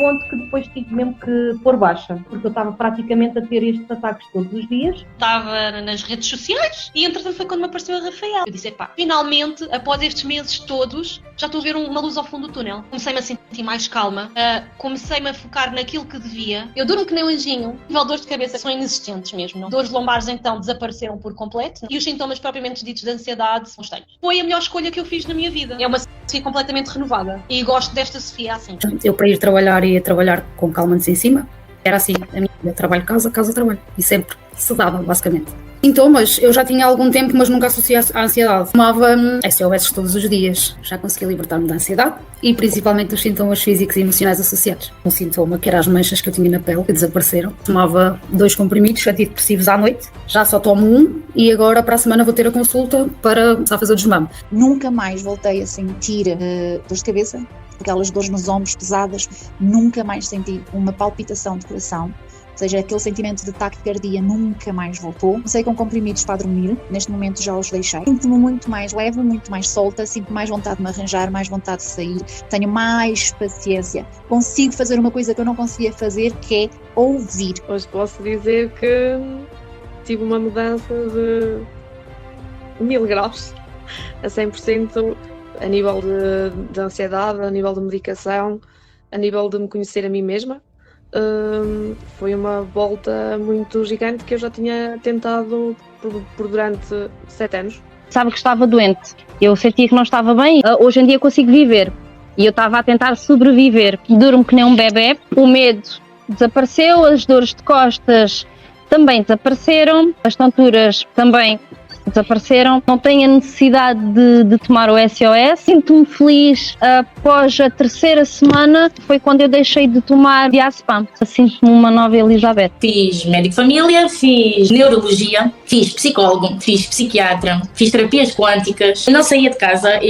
ponto que depois tive mesmo que pôr baixa, porque eu estava praticamente a ter estes ataques todos os dias. Estava nas redes sociais e entretanto foi quando me apareceu a Rafaela. Eu disse, finalmente, após estes meses todos, já estou a ver uma luz ao fundo do túnel. Comecei-me a sentir mais calma, comecei-me a focar naquilo que devia. Eu durmo que nem um anjinho. Dores de cabeça são inexistentes mesmo, não? Dores lombares então desapareceram por completo e os sintomas propriamente ditos de ansiedade são estranhos. Foi a melhor escolha que eu fiz na minha vida. É uma Sofia completamente renovada e gosto desta Sofia assim. Eu para ir trabalhar ia trabalhar com calma-nos em cima. Era assim, a minha vida, trabalho, casa, trabalho. E sempre sedada, basicamente. Sintomas, eu já tinha há algum tempo, mas nunca associei à ansiedade. Tomava SOS todos os dias. Já consegui libertar-me da ansiedade e principalmente dos sintomas físicos e emocionais associados. Um sintoma que era as manchas que eu tinha na pele, que desapareceram. Tomava 2 comprimidos antidepressivos à noite. Já só tomo 1 e agora para a semana vou ter a consulta para começar a fazer o desmame. Nunca mais voltei a sentir dores de cabeça, aquelas dores nos ombros pesadas. Nunca mais senti uma palpitação de coração. Ou seja, aquele sentimento de taquicardia nunca mais voltou. Comecei com comprimidos para dormir, neste momento já os deixei. Sinto-me muito mais leve, muito mais solta, sinto mais vontade de me arranjar, mais vontade de sair, tenho mais paciência. Consigo fazer uma coisa que eu não conseguia fazer, que é ouvir. Hoje posso dizer que tive uma mudança de 1000 graus, a 100%, a nível de ansiedade, a nível de medicação, a nível de me conhecer a mim mesma. Foi uma volta muito gigante que eu já tinha tentado por durante 7 anos. Sabe que estava doente, eu sentia que não estava bem, hoje em dia consigo viver e eu estava a tentar sobreviver. Durmo que nem um bebê, o medo desapareceu, as dores de costas também desapareceram, as tonturas também desapareceram, não tenho a necessidade de tomar o SOS. Sinto-me feliz após a 3ª semana, foi quando eu deixei de tomar diazepam. Sinto-me uma nova Elizabeth. Fiz médico de família, fiz neurologia, fiz psicólogo, fiz psiquiatra, fiz terapias quânticas. Eu não saía de casa,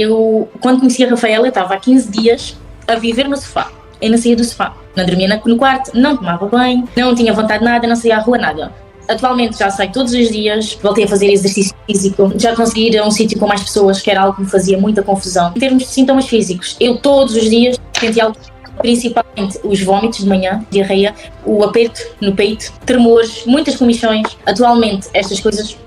quando conheci a Rafaela, eu estava há 15 dias a viver no sofá. Eu não saía do sofá, não dormia no quarto, não tomava banho, não tinha vontade de nada, não saía à rua, nada. Atualmente já saio todos os dias, voltei a fazer exercício físico, já consegui ir a um sítio com mais pessoas, que era algo que me fazia muita confusão. Em termos de sintomas físicos, eu todos os dias senti algo, principalmente os vômitos de manhã, diarreia, o aperto no peito, tremores, muitas comichões. Atualmente estas coisas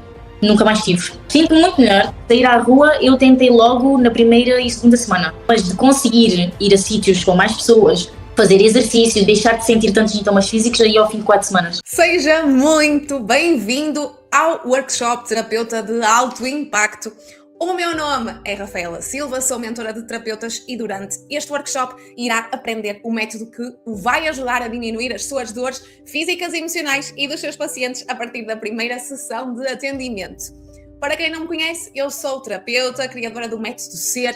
nunca mais tive. Sinto-me muito melhor. Sair à rua eu tentei logo na 1ª e 2ª semana, mas de conseguir ir a sítios com mais pessoas, fazer exercício, deixar de sentir tantos sintomas físicos aí ao fim de 4 semanas. Seja muito bem-vindo ao workshop Terapeuta de Alto Impacto. O meu nome é Rafaela Silva, sou mentora de terapeutas e durante este workshop irá aprender o método que o vai ajudar a diminuir as suas dores físicas e emocionais e dos seus pacientes a partir da primeira sessão de atendimento. Para quem não me conhece, eu sou terapeuta, criadora do método SER,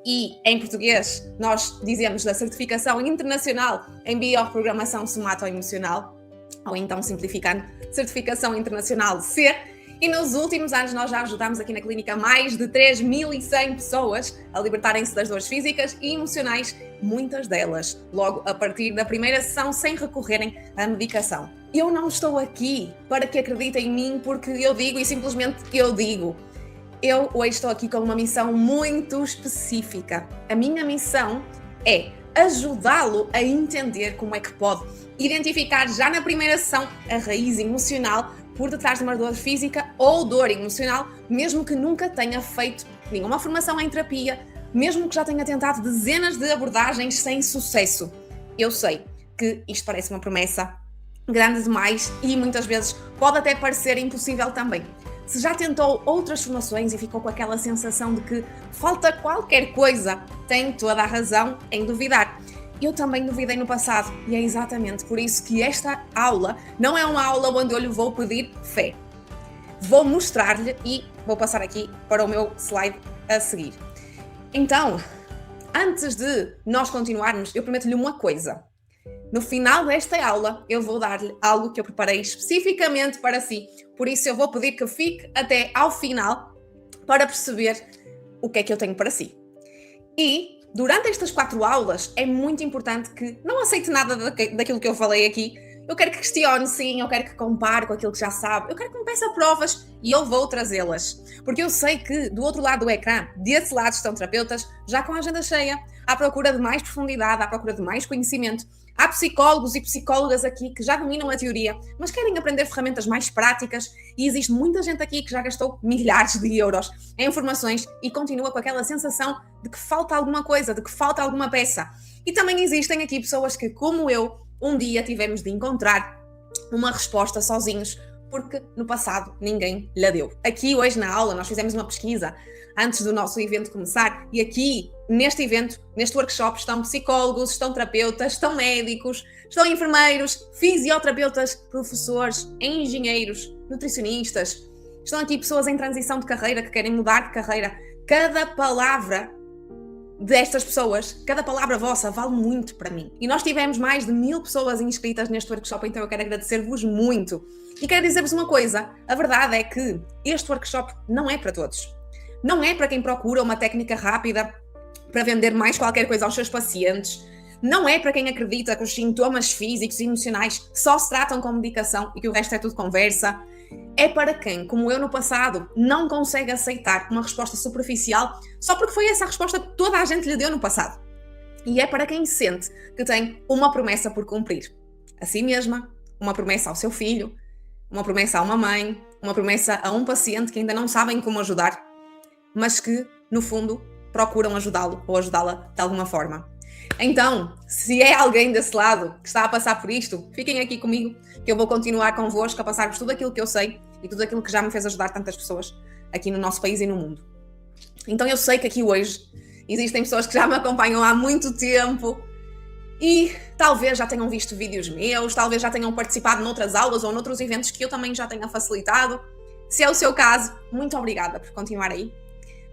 e em português nós dizemos da certificação internacional em bioprogramação somato-emocional, ou então simplificando, certificação internacional de SER, e nos últimos anos nós já ajudamos aqui na clínica mais de 3.100 pessoas a libertarem-se das dores físicas e emocionais, muitas delas logo a partir da primeira sessão sem recorrerem à medicação. Eu não estou aqui para que acreditem em mim porque eu digo e simplesmente eu digo. Eu hoje estou aqui com uma missão muito específica. A minha missão é ajudá-lo a entender como é que pode identificar já na primeira sessão a raiz emocional por detrás de uma dor física ou dor emocional, mesmo que nunca tenha feito nenhuma formação em terapia, mesmo que já tenha tentado dezenas de abordagens sem sucesso. Eu sei que isto parece uma promessa grande demais e muitas vezes pode até parecer impossível também. Se já tentou outras formações e ficou com aquela sensação de que falta qualquer coisa, tem toda a razão em duvidar. Eu também duvidei no passado e é exatamente por isso que esta aula não é uma aula onde eu lhe vou pedir fé. Vou mostrar-lhe e vou passar aqui para o meu slide a seguir. Então, antes de nós continuarmos, eu prometo-lhe uma coisa. No final desta aula, eu vou dar-lhe algo que eu preparei especificamente para si. Por isso, eu vou pedir que fique até ao final para perceber o que é que eu tenho para si. E, durante estas 4 aulas, é muito importante que não aceite nada daquilo que eu falei aqui. Eu quero que questione, sim, eu quero que compare com aquilo que já sabe. Eu quero que me peça provas e eu vou trazê-las. Porque eu sei que, do outro lado do ecrã, desse lado estão terapeutas, já com a agenda cheia, à procura de mais profundidade, à procura de mais conhecimento, Há psicólogos e psicólogas aqui que já dominam a teoria, mas querem aprender ferramentas mais práticas, e existe muita gente aqui que já gastou milhares de euros em informações e continua com aquela sensação de que falta alguma coisa, de que falta alguma peça. E também existem aqui pessoas que, como eu, um dia tivemos de encontrar uma resposta sozinhos, porque no passado ninguém lhe deu. Aqui hoje na aula nós fizemos uma pesquisa antes do nosso evento começar, e aqui neste evento, neste workshop, estão psicólogos, estão terapeutas, estão médicos, estão enfermeiros, fisioterapeutas, professores, engenheiros, nutricionistas. Estão aqui pessoas em transição de carreira que querem mudar de carreira. Cada palavra destas pessoas, cada palavra vossa vale muito para mim. E nós tivemos mais de 1000 pessoas inscritas neste workshop, então eu quero agradecer-vos muito. E quero dizer-vos uma coisa, a verdade é que este workshop não é para todos. Não é para quem procura uma técnica rápida para vender mais qualquer coisa aos seus pacientes. Não é para quem acredita que os sintomas físicos e emocionais só se tratam com medicação e que o resto é tudo conversa. É para quem, como eu no passado, não consegue aceitar uma resposta superficial só porque foi essa a resposta que toda a gente lhe deu no passado. E é para quem sente que tem uma promessa por cumprir. A si mesma, uma promessa ao seu filho, uma promessa a uma mãe, uma promessa a um paciente que ainda não sabem como ajudar, mas que, no fundo, procuram ajudá-lo ou ajudá-la de alguma forma. Então, se é alguém desse lado que está a passar por isto, fiquem aqui comigo, que eu vou continuar convosco a passar-vos tudo aquilo que eu sei e tudo aquilo que já me fez ajudar tantas pessoas aqui no nosso país e no mundo. Então eu sei que aqui hoje existem pessoas que já me acompanham há muito tempo e talvez já tenham visto vídeos meus, talvez já tenham participado noutras aulas ou noutros eventos que eu também já tenha facilitado. Se é o seu caso, muito obrigada por continuar aí.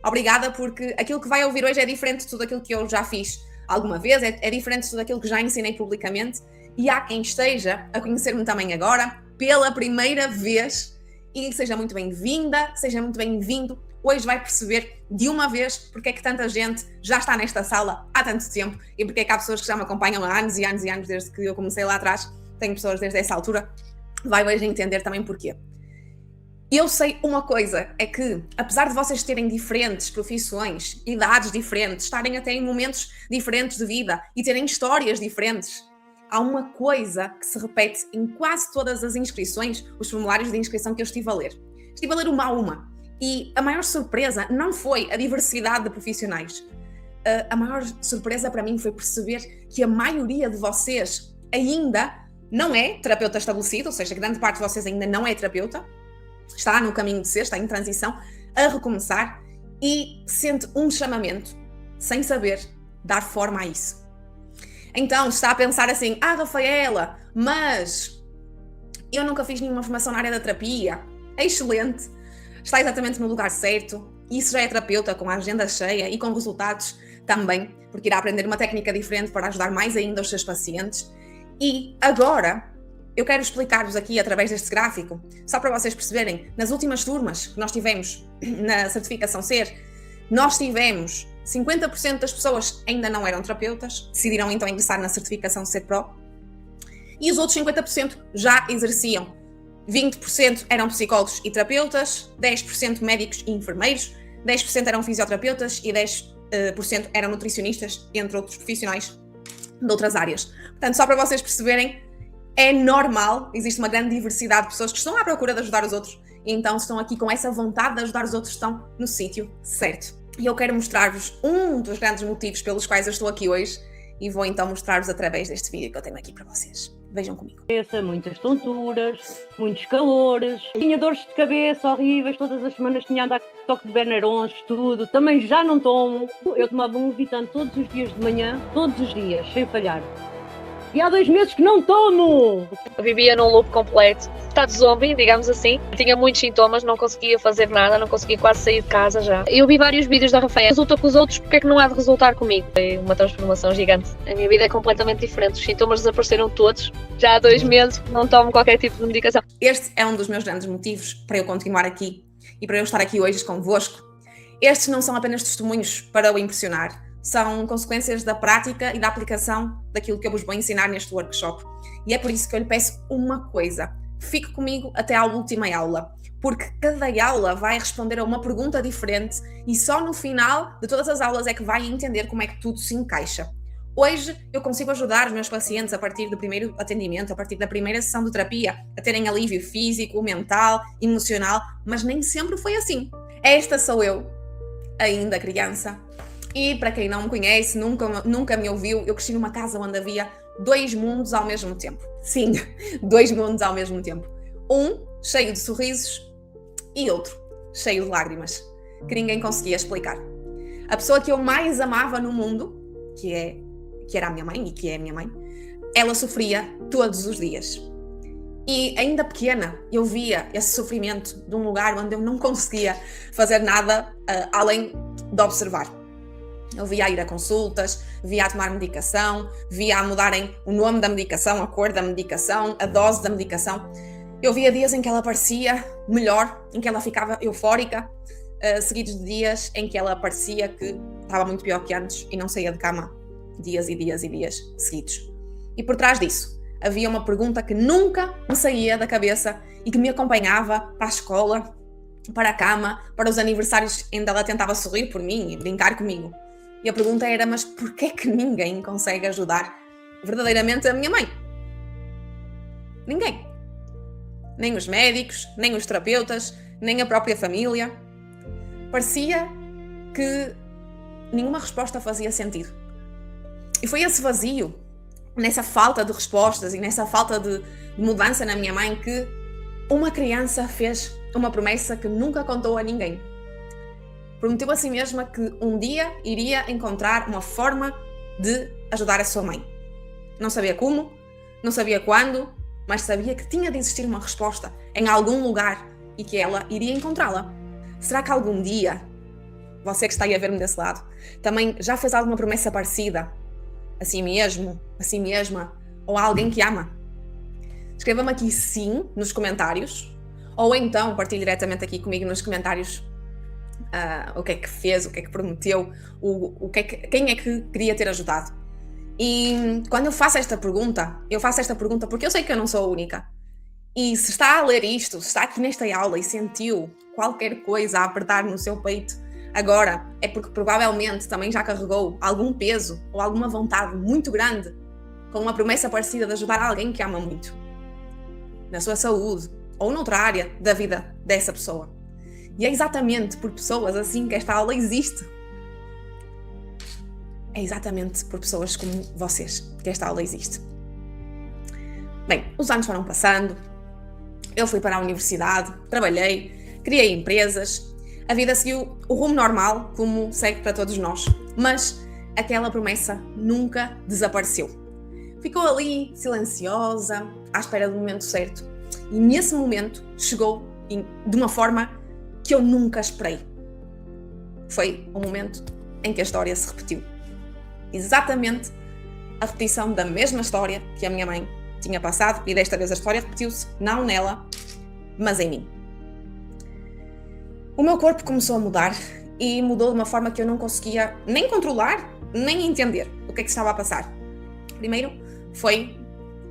Obrigada, porque aquilo que vai ouvir hoje é diferente de tudo aquilo que eu já fiz alguma vez, é diferente de tudo aquilo que já ensinei publicamente, e há quem esteja a conhecer-me também agora, pela primeira vez, e seja muito bem-vinda, seja muito bem-vindo. Hoje vai perceber de uma vez porque é que tanta gente já está nesta sala há tanto tempo e porque é que há pessoas que já me acompanham há anos e anos e anos desde que eu comecei lá atrás, tenho pessoas desde essa altura, vai hoje entender também porquê. Eu sei uma coisa, é que apesar de vocês terem diferentes profissões, idades diferentes, estarem até em momentos diferentes de vida e terem histórias diferentes, há uma coisa que se repete em quase todas as inscrições, os formulários de inscrição que eu estive a ler. Estive a ler uma a uma e a maior surpresa não foi a diversidade de profissionais. A maior surpresa para mim foi perceber que a maioria de vocês ainda não é terapeuta estabelecido, ou seja, grande parte de vocês ainda não é terapeuta, está no caminho de ser, está em transição, a recomeçar e sente um chamamento sem saber dar forma a isso. Então está a pensar assim, Rafaela, mas eu nunca fiz nenhuma formação na área da terapia. Excelente, está exatamente no lugar certo, isso já é terapeuta com a agenda cheia e com resultados também, porque irá aprender uma técnica diferente para ajudar mais ainda os seus pacientes. E agora eu quero explicar-vos aqui através deste gráfico, só para vocês perceberem, nas últimas turmas que nós tivemos na certificação SER, nós tivemos 50% das pessoas ainda não eram terapeutas, decidiram então ingressar na certificação SER Pro, e os outros 50% já exerciam. 20% eram psicólogos e terapeutas, 10% médicos e enfermeiros, 10% eram fisioterapeutas e 10% eram nutricionistas, entre outros profissionais de outras áreas. Portanto, só para vocês perceberem, é normal, existe uma grande diversidade de pessoas que estão à procura de ajudar os outros e então estão aqui com essa vontade de ajudar os outros, estão no sítio certo. E eu quero mostrar-vos um dos grandes motivos pelos quais eu estou aqui hoje e vou então mostrar-vos através deste vídeo que eu tenho aqui para vocês. Vejam comigo. Muitas tonturas, muitos calores, tinha dores de cabeça horríveis, todas as semanas tinha andado com toque de Benarons, tudo, também já não tomo. Eu tomava um Vitan todos os dias de manhã, todos os dias, sem falhar. E há 2 meses que não tomo! Eu vivia num loop completo, estado zombie, digamos assim. Tinha muitos sintomas, não conseguia fazer nada, não conseguia quase sair de casa já. Eu vi vários vídeos da Rafaela, resulta com os outros, porque é que não há de resultar comigo? Foi uma transformação gigante. A minha vida é completamente diferente, os sintomas desapareceram todos. Já há 2 meses não tomo qualquer tipo de medicação. Este é um dos meus grandes motivos para eu continuar aqui e para eu estar aqui hoje convosco. Estes não são apenas testemunhos para o impressionar, são consequências da prática e da aplicação daquilo que eu vos vou ensinar neste workshop. E é por isso que eu lhe peço uma coisa. Fique comigo até à última aula, porque cada aula vai responder a uma pergunta diferente e só no final de todas as aulas é que vai entender como é que tudo se encaixa. Hoje eu consigo ajudar os meus pacientes a partir do primeiro atendimento, a partir da primeira sessão de terapia, a terem alívio físico, mental, emocional, mas nem sempre foi assim. Esta sou eu, ainda criança. E para quem não me conhece, nunca me ouviu, eu cresci numa casa onde havia 2 mundos ao mesmo tempo. Sim, 2 mundos ao mesmo tempo. Um cheio de sorrisos e outro cheio de lágrimas, que ninguém conseguia explicar. A pessoa que eu mais amava no mundo, que era a minha mãe e que é a minha mãe, ela sofria todos os dias. E ainda pequena, eu via esse sofrimento de um lugar onde eu não conseguia fazer nada além de observar. Eu via a ir a consultas, via a tomar medicação, via a mudarem o nome da medicação, a cor da medicação, a dose da medicação. Eu via dias em que ela parecia melhor, em que ela ficava eufórica, seguidos de dias em que ela parecia que estava muito pior que antes e não saía de cama dias e dias e dias seguidos. E por trás disso, havia uma pergunta que nunca me saía da cabeça e que me acompanhava para a escola, para a cama, para os aniversários, ainda ela tentava sorrir por mim e brincar comigo. E a pergunta era, mas porquê que ninguém consegue ajudar verdadeiramente a minha mãe? Ninguém. Nem os médicos, nem os terapeutas, nem a própria família. Parecia que nenhuma resposta fazia sentido. E foi esse vazio, nessa falta de respostas e nessa falta de mudança na minha mãe, que uma criança fez uma promessa que nunca contou a ninguém. Prometeu a si mesma que um dia iria encontrar uma forma de ajudar a sua mãe. Não sabia como, não sabia quando, mas sabia que tinha de existir uma resposta em algum lugar e que ela iria encontrá-la. Será que algum dia, você que está aí a ver-me desse lado, também já fez alguma promessa parecida a si mesmo, a si mesma, ou a alguém que ama? Escreva-me aqui sim nos comentários, ou então partilhe diretamente aqui comigo nos comentários o que é que fez, o que é que prometeu, quem é que queria ter ajudado. E quando eu faço esta pergunta porque eu sei que eu não sou a única. E se está a ler isto, se está aqui nesta aula e sentiu qualquer coisa a apertar no seu peito agora, é porque provavelmente também já carregou algum peso ou alguma vontade muito grande com uma promessa parecida de ajudar alguém que ama muito, na sua saúde ou noutra área da vida dessa pessoa. E é exatamente por pessoas assim que esta aula existe. É exatamente por pessoas como vocês que esta aula existe. Bem, os anos foram passando, eu fui para a universidade, trabalhei, criei empresas, a vida seguiu o rumo normal, como segue para todos nós, mas aquela promessa nunca desapareceu. Ficou ali, silenciosa, à espera do momento certo. E nesse momento chegou de uma forma que eu nunca esperei. Foi o momento em que a história se repetiu. Exatamente a repetição da mesma história que a minha mãe tinha passado, e desta vez a história repetiu-se, não nela, mas em mim. O meu corpo começou a mudar e mudou de uma forma que eu não conseguia nem controlar, nem entender o que é que estava a passar. Primeiro foi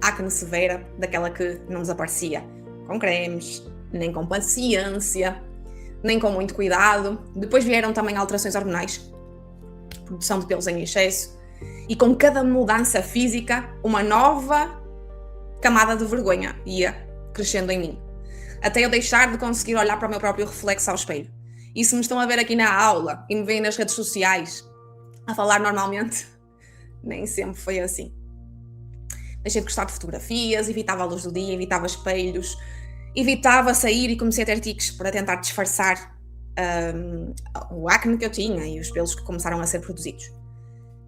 acne severa, daquela que não desaparecia com cremes, nem com paciência, nem com muito cuidado. Depois vieram também alterações hormonais, produção de pelos em excesso, e com cada mudança física, uma nova camada de vergonha ia crescendo em mim, até eu deixar de conseguir olhar para o meu próprio reflexo ao espelho. E se me estão a ver aqui na aula e me veem nas redes sociais a falar normalmente, nem sempre foi assim. Deixei de gostar de fotografias, evitava a luz do dia, evitava espelhos, evitava sair e comecei a ter tiques para tentar disfarçar o acne que eu tinha e os pelos que começaram a ser produzidos.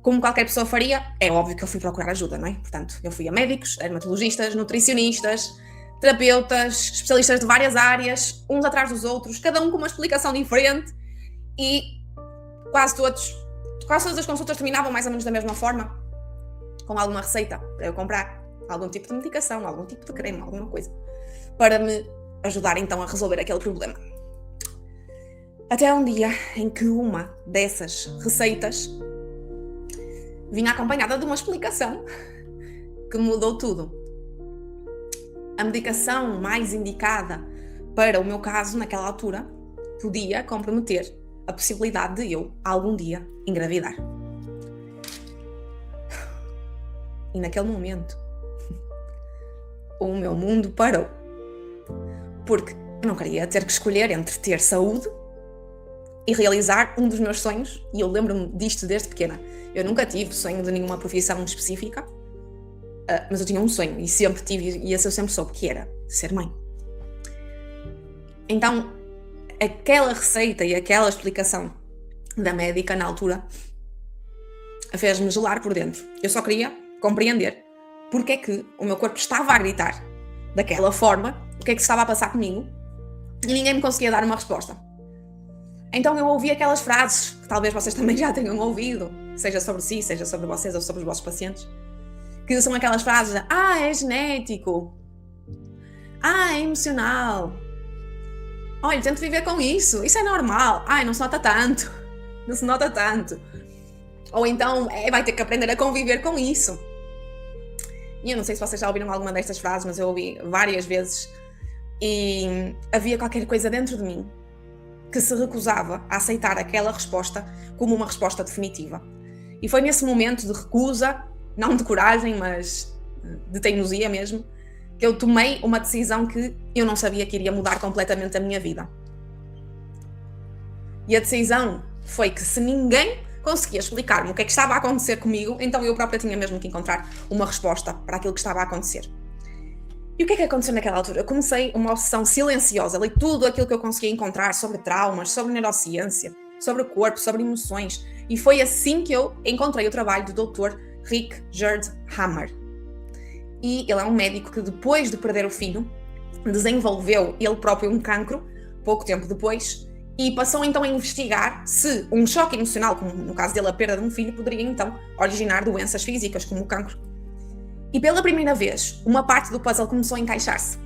Como qualquer pessoa faria, é óbvio que eu fui procurar ajuda, não é? Portanto, eu fui a médicos, dermatologistas, nutricionistas, terapeutas, especialistas de várias áreas, uns atrás dos outros, cada um com uma explicação diferente, e quase todas as consultas terminavam mais ou menos da mesma forma, com alguma receita para eu comprar, algum tipo de medicação, algum tipo de creme, alguma coisa, para me ajudar então a resolver aquele problema. Até um dia em que uma dessas receitas vinha acompanhada de uma explicação que mudou tudo. A medicação mais indicada para o meu caso naquela altura podia comprometer a possibilidade de eu algum dia engravidar. E naquele momento, o meu mundo parou. Porque eu não queria ter que escolher entre ter saúde e realizar um dos meus sonhos. E eu lembro-me disto desde pequena. Eu nunca tive sonho de nenhuma profissão específica, mas eu tinha um sonho e sempre tive, e esse eu sempre soube, que era ser mãe. Então, aquela receita e aquela explicação da médica na altura fez-me gelar por dentro. Eu só queria compreender porque é que o meu corpo estava a gritar daquela forma, o que é que estava a passar comigo, e ninguém me conseguia dar uma resposta. Então eu ouvi aquelas frases que talvez vocês também já tenham ouvido, seja sobre si, seja sobre vocês ou sobre os vossos pacientes, que são aquelas frases de, é genético, é emocional, olha, tento viver com isso é normal, não se nota tanto, não se nota tanto. Ou então, vai ter que aprender a conviver com isso. E eu não sei se vocês já ouviram alguma destas frases, mas eu ouvi várias vezes e havia qualquer coisa dentro de mim que se recusava a aceitar aquela resposta como uma resposta definitiva. E foi nesse momento de recusa, não de coragem, mas de teimosia mesmo, que eu tomei uma decisão que eu não sabia que iria mudar completamente a minha vida. E a decisão foi que se ninguém conseguia explicar-me o que é que estava a acontecer comigo, então eu própria tinha mesmo que encontrar uma resposta para aquilo que estava a acontecer. E o que é que aconteceu naquela altura? Eu comecei uma obsessão silenciosa, li tudo aquilo que eu conseguia encontrar sobre traumas, sobre neurociência, sobre o corpo, sobre emoções, e foi assim que eu encontrei o trabalho do Dr. Rick Gerd-Hammer. E ele é um médico que depois de perder o filho, desenvolveu ele próprio um cancro, pouco tempo depois, e passou então a investigar se um choque emocional, como no caso dele a perda de um filho, poderia então originar doenças físicas como o cancro. E pela primeira vez, uma parte do puzzle começou a encaixar-se.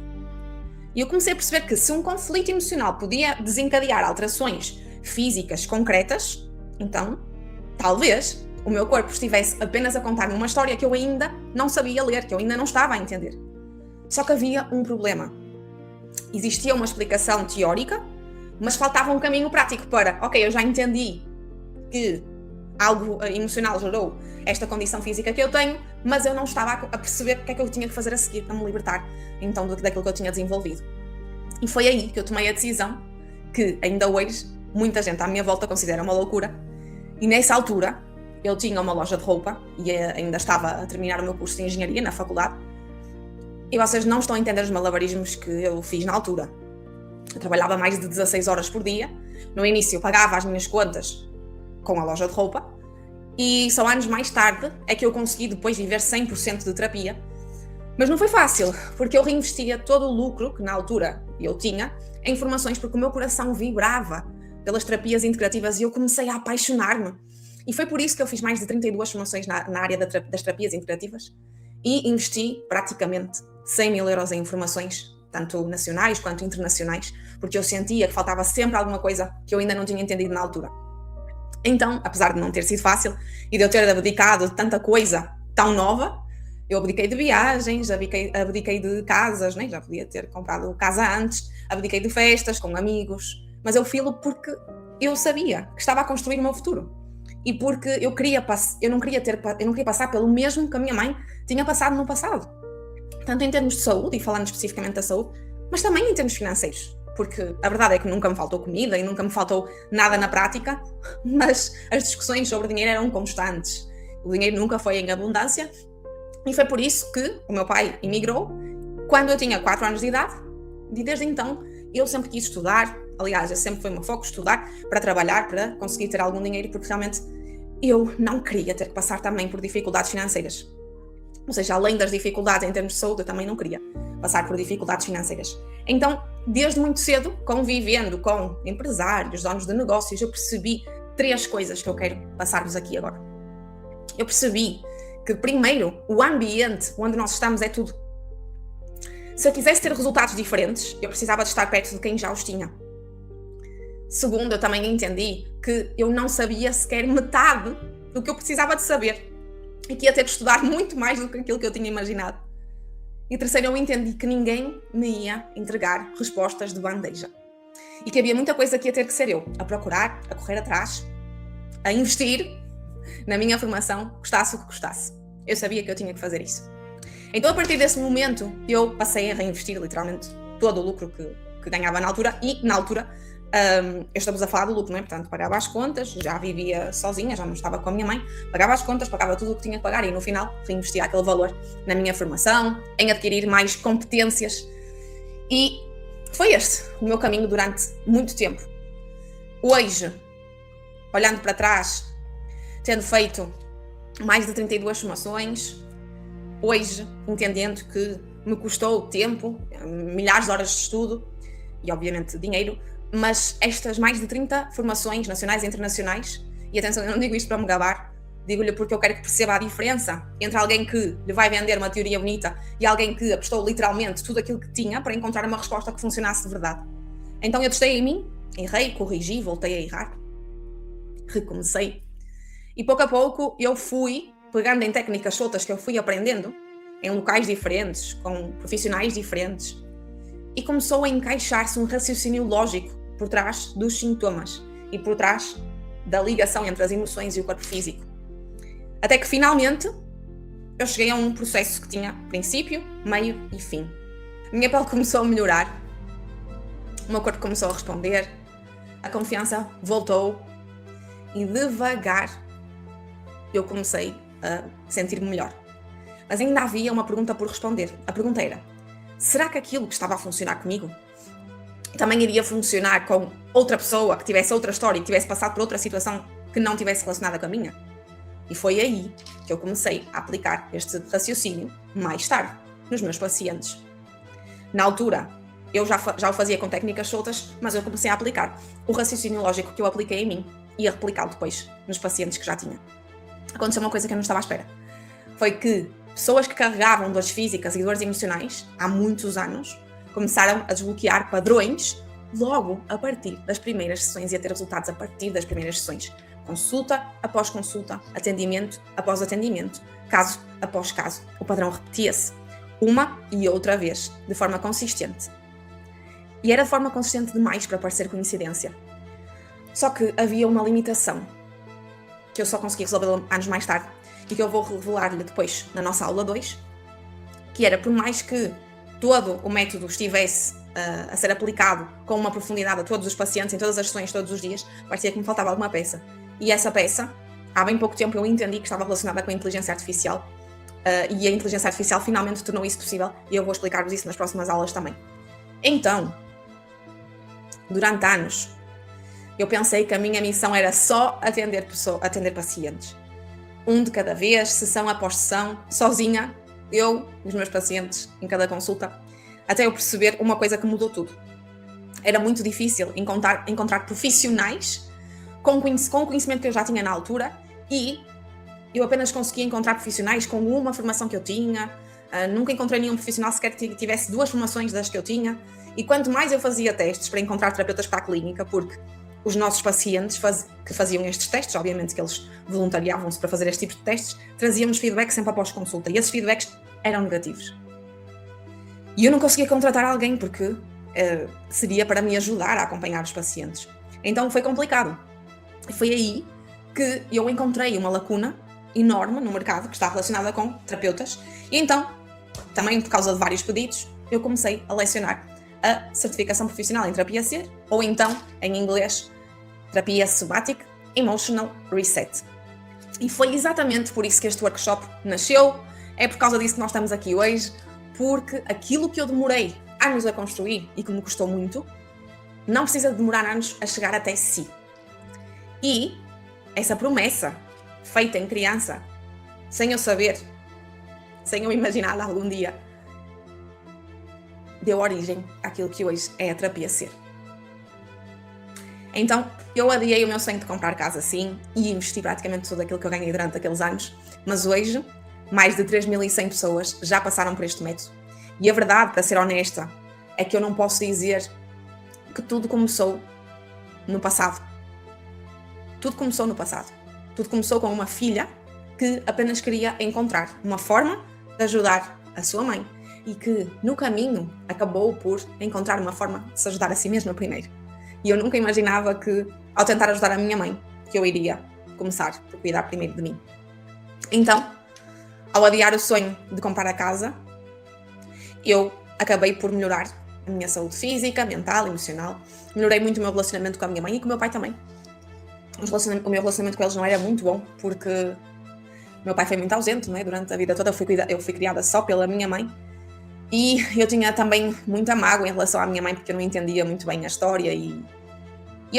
E eu comecei a perceber que se um conflito emocional podia desencadear alterações físicas concretas, então, talvez, o meu corpo estivesse apenas a contar-me uma história que eu ainda não sabia ler, que eu ainda não estava a entender. Só que havia um problema. Existia uma explicação teórica, mas faltava um caminho prático para, ok, eu já entendi que algo emocional gerou esta condição física que eu tenho, mas eu não estava a perceber o que é que eu tinha que fazer a seguir para me libertar então daquilo que eu tinha desenvolvido. E foi aí que eu tomei a decisão, que ainda hoje muita gente à minha volta considera uma loucura, e nessa altura eu tinha uma loja de roupa e ainda estava a terminar o meu curso de engenharia na faculdade, e vocês não estão a entender os malabarismos que eu fiz na altura. Eu trabalhava mais de 16 horas por dia. No início eu pagava as minhas contas com a loja de roupa e só anos mais tarde é que eu consegui depois viver 100% de terapia. Mas não foi fácil, porque eu reinvestia todo o lucro que na altura eu tinha em formações, porque o meu coração vibrava pelas terapias integrativas e eu comecei a apaixonar-me. E foi por isso que eu fiz mais de 32 formações na área das terapias integrativas e investi praticamente 100.000 euros em formações, tanto nacionais quanto internacionais, porque eu sentia que faltava sempre alguma coisa que eu ainda não tinha entendido na altura. Então, apesar de não ter sido fácil e de eu ter abdicado de tanta coisa tão nova, eu abdiquei de viagens, abdiquei de casas, né? Já podia ter comprado casa antes, abdiquei de festas com amigos, mas eu filo porque eu sabia que estava a construir o meu futuro e porque eu não queria passar pelo mesmo que a minha mãe tinha passado no passado, tanto em termos de saúde, e falando especificamente da saúde, mas também em termos financeiros, porque a verdade é que nunca me faltou comida e nunca me faltou nada na prática, mas as discussões sobre dinheiro eram constantes. O dinheiro nunca foi em abundância e foi por isso que o meu pai emigrou quando eu tinha 4 anos de idade e desde então eu sempre quis estudar. Aliás, sempre foi o meu foco estudar para trabalhar, para conseguir ter algum dinheiro, porque realmente eu não queria ter que passar também por dificuldades financeiras. Ou seja, além das dificuldades em termos de saúde, eu também não queria passar por dificuldades financeiras. Então, desde muito cedo, convivendo com empresários, donos de negócios, eu percebi 3 coisas que eu quero passar-vos aqui agora. Eu percebi que, primeiro, o ambiente onde nós estamos é tudo. Se eu quisesse ter resultados diferentes, eu precisava de estar perto de quem já os tinha. Segundo, eu também entendi que eu não sabia sequer metade do que eu precisava de saber e que ia ter de estudar muito mais do que aquilo que eu tinha imaginado. E terceiro, eu entendi que ninguém me ia entregar respostas de bandeja e que havia muita coisa que ia ter que ser eu a procurar, a correr atrás, a investir na minha formação, custasse o que custasse. Eu sabia que eu tinha que fazer isso. Então, a partir desse momento, eu passei a reinvestir literalmente todo o lucro que ganhava na altura. E, na altura, estamos a falar do lucro, não é? Portanto, pagava as contas, já vivia sozinha, já não estava com a minha mãe, pagava as contas, pagava tudo o que tinha que pagar e, no final, reinvestia aquele valor na minha formação, em adquirir mais competências. E foi este o meu caminho durante muito tempo. Hoje, olhando para trás, tendo feito mais de 32 formações, hoje, entendendo que me custou tempo, milhares de horas de estudo e, obviamente, dinheiro, mas estas mais de 30 formações nacionais e internacionais, e atenção, eu não digo isto para me gabar, digo-lhe porque eu quero que perceba a diferença entre alguém que lhe vai vender uma teoria bonita e alguém que apostou literalmente tudo aquilo que tinha para encontrar uma resposta que funcionasse de verdade. Então eu testei em mim, errei, corrigi, voltei a errar, recomecei, e pouco a pouco eu fui pegando em técnicas soltas que eu fui aprendendo em locais diferentes, com profissionais diferentes, e começou a encaixar-se um raciocínio lógico por trás dos sintomas e por trás da ligação entre as emoções e o corpo físico. Até que finalmente eu cheguei a um processo que tinha princípio, meio e fim. A minha pele começou a melhorar, o meu corpo começou a responder, a confiança voltou e devagar eu comecei a sentir-me melhor. Mas ainda havia uma pergunta por responder. A pergunta era: será que aquilo que estava a funcionar comigo também iria funcionar com outra pessoa que tivesse outra história e que tivesse passado por outra situação que não tivesse relacionada com a minha? E foi aí que eu comecei a aplicar este raciocínio mais tarde, nos meus pacientes. Na altura, eu já o fazia com técnicas soltas, mas eu comecei a aplicar o raciocínio lógico que eu apliquei em mim e a replicá-lo depois nos pacientes que já tinha. Aconteceu uma coisa que eu não estava à espera. Foi que pessoas que carregavam dores físicas e dores emocionais há muitos anos começaram a desbloquear padrões logo a partir das primeiras sessões e a ter resultados a partir das primeiras sessões. Consulta após consulta, atendimento após atendimento, caso após caso. O padrão repetia-se uma e outra vez, de forma consistente. E era de forma consistente demais para parecer coincidência. Só que havia uma limitação, que eu só consegui resolver anos mais tarde, e que eu vou revelar-lhe depois na nossa aula 2, que era, por mais que todo o método estivesse a ser aplicado com uma profundidade a todos os pacientes, em todas as sessões, todos os dias, parecia que me faltava alguma peça. E essa peça, há bem pouco tempo eu entendi que estava relacionada com a inteligência artificial, e a inteligência artificial finalmente tornou isso possível, e eu vou explicar-vos isso nas próximas aulas também. Então, durante anos, eu pensei que a minha missão era só atender pacientes. Um de cada vez, sessão após sessão, sozinha, eu e os meus pacientes em cada consulta, até eu perceber uma coisa que mudou tudo. Era muito difícil encontrar profissionais com o conhecimento que eu já tinha na altura, e eu apenas conseguia encontrar profissionais com uma formação que eu tinha. Nunca encontrei nenhum profissional sequer que tivesse 2 formações das que eu tinha, e quanto mais eu fazia testes para encontrar terapeutas para a clínica, porque os nossos pacientes que faziam estes testes, obviamente que eles voluntariavam-se para fazer este tipo de testes, traziam-nos feedback sempre após consulta, e esses feedbacks eram negativos. E eu não conseguia contratar alguém porque seria para me ajudar a acompanhar os pacientes. Então foi complicado. E foi aí que eu encontrei uma lacuna enorme no mercado que está relacionada com terapeutas, e então, também por causa de vários pedidos, eu comecei a lecionar a certificação profissional em terapia C, ou então, em inglês, terapia Somatic Emotional Reset. E foi exatamente por isso que este workshop nasceu, é por causa disso que nós estamos aqui hoje, porque aquilo que eu demorei anos a construir e que me custou muito, não precisa demorar anos a chegar até si. E essa promessa, feita em criança, sem eu saber, sem eu imaginar de algum dia, deu origem àquilo que hoje é a terapia C. Então, eu adiei o meu sonho de comprar casa, sim, e investi praticamente tudo aquilo que eu ganhei durante aqueles anos, mas hoje, mais de 3.100 pessoas já passaram por este método. E a verdade, para ser honesta, é que eu não posso dizer que tudo começou no passado. Tudo começou no passado. Tudo começou com uma filha que apenas queria encontrar uma forma de ajudar a sua mãe, e que, no caminho, acabou por encontrar uma forma de se ajudar a si mesma primeiro. E eu nunca imaginava que, ao tentar ajudar a minha mãe, que eu iria começar por cuidar primeiro de mim. Então, ao adiar o sonho de comprar a casa, eu acabei por melhorar a minha saúde física, mental, emocional. Melhorei muito o meu relacionamento com a minha mãe e com o meu pai também. O meu relacionamento com eles não era muito bom, porque o meu pai foi muito ausente, né? Durante a vida toda. Eu fui criada só pela minha mãe. E eu tinha também muita mágoa em relação à minha mãe, porque eu não entendia muito bem a história e